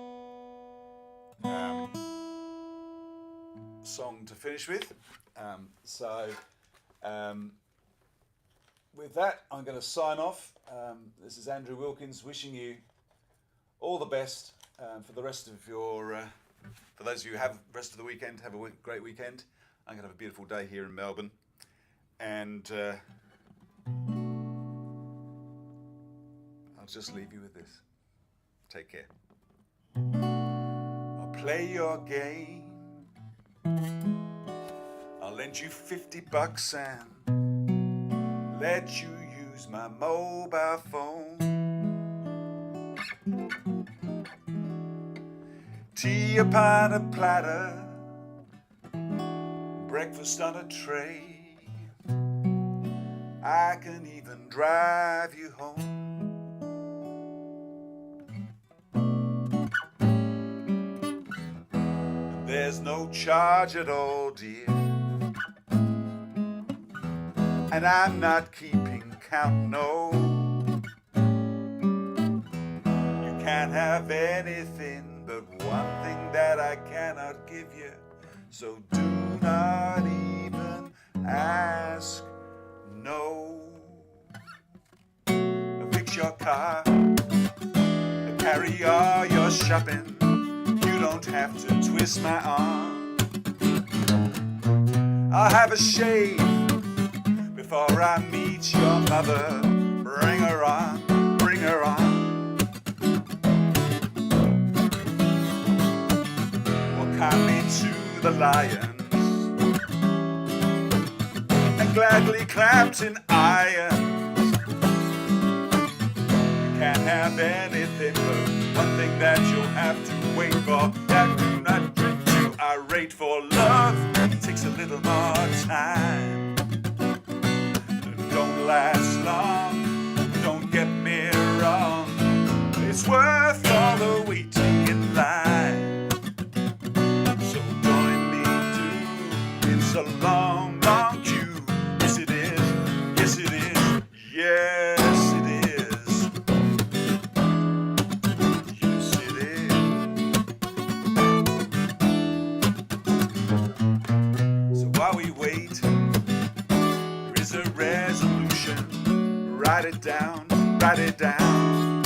song to finish with. With that, I'm going to sign off. This is Andrew Wilkins wishing you all the best for the rest of your, for those of you who have the rest of the weekend, have a great weekend. I'm going to have a beautiful day here in Melbourne. And I'll just leave you with this. Take care. I'll play your game. I'll lend you $50 and let you use my mobile phone. Tea upon a platter, breakfast on a tray. I can even drive you home. There's no charge at all, dear, and I'm not keeping count, no. You can't have anything but one thing that I cannot give you, so do not even ask, no. Fix your car, carry all your shopping. You don't have to twist my arm. I'll have a shave before I meet your mother. Bring her on, bring her on. Walk kindly to the lions and gladly clapped in irons. You can't have anything but one thing that you'll have to wait for. That do not drink too irate, for love takes a little more time. Don't last long, don't get me wrong. It's worth all the waiting in line. So join me too, it's a long, long queue. Yes it is, yes it is, yes it is. Yes it is. So while we wait, there is a resolution. Write it down, write it down.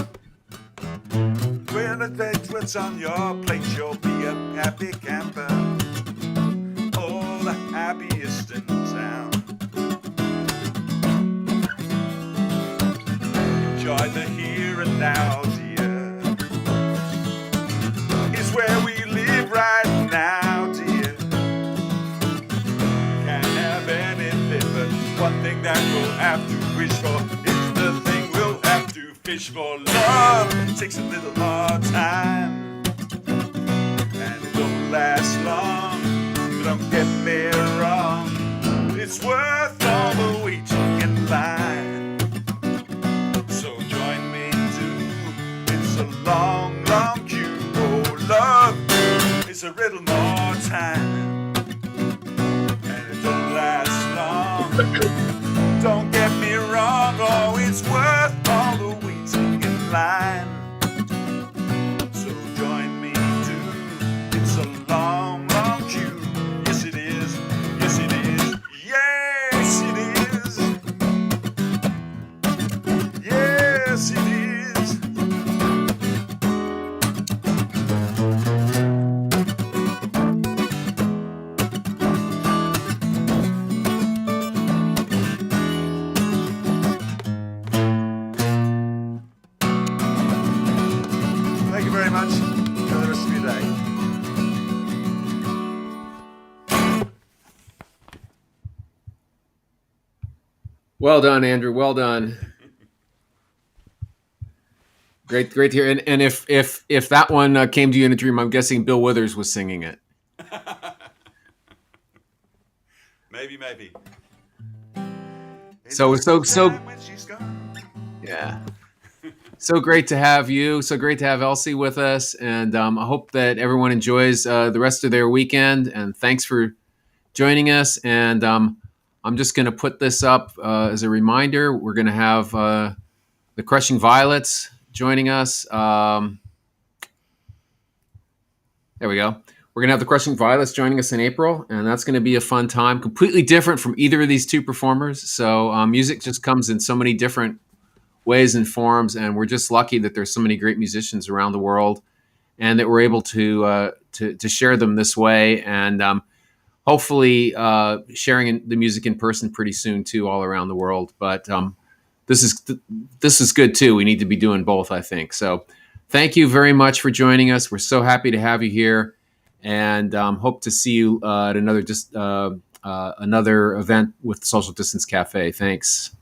When that's what's on your plate, you'll be a happy camper. Oh, the happiest in town. Enjoy the here and now, dear. It's where we live right now, dear. Can't have anything but one thing that we'll have to wish for. It's the thing we'll have to fish for. Love takes a little more time, and it don't last long. Don't get me wrong, it's worth all the waiting in line. So join me too, it's a long, long queue. Oh love, it's a little more time, and it don't last long. Don't get me wrong, oh it's worth all the waiting in line. So join me too, it's a long, long queue. Yes it is, yes it is, yes it is. Well done, Andrew. Well done. Great to hear. And if that one came to you in a dream, I'm guessing Bill Withers was singing it. Maybe. So yeah. So great to have you. So great to have Elsie with us. And I hope that everyone enjoys the rest of their weekend. And thanks for joining us. And I'm just going to put this up as a reminder. We're going to have the Crushing Violets joining us. There we go. We're going to have the Crushing Violets joining us in April, and that's going to be a fun time. Completely different from either of these two performers. So music just comes in so many different ways and forms, and we're just lucky that there's so many great musicians around the world, and that we're able to share them this way, and hopefully sharing the music in person pretty soon too, all around the world. But this is good too. We need to be doing both, I think. So thank you very much for joining us. We're so happy to have you here, and hope to see you at another event with Social Distance Cafe. Thanks.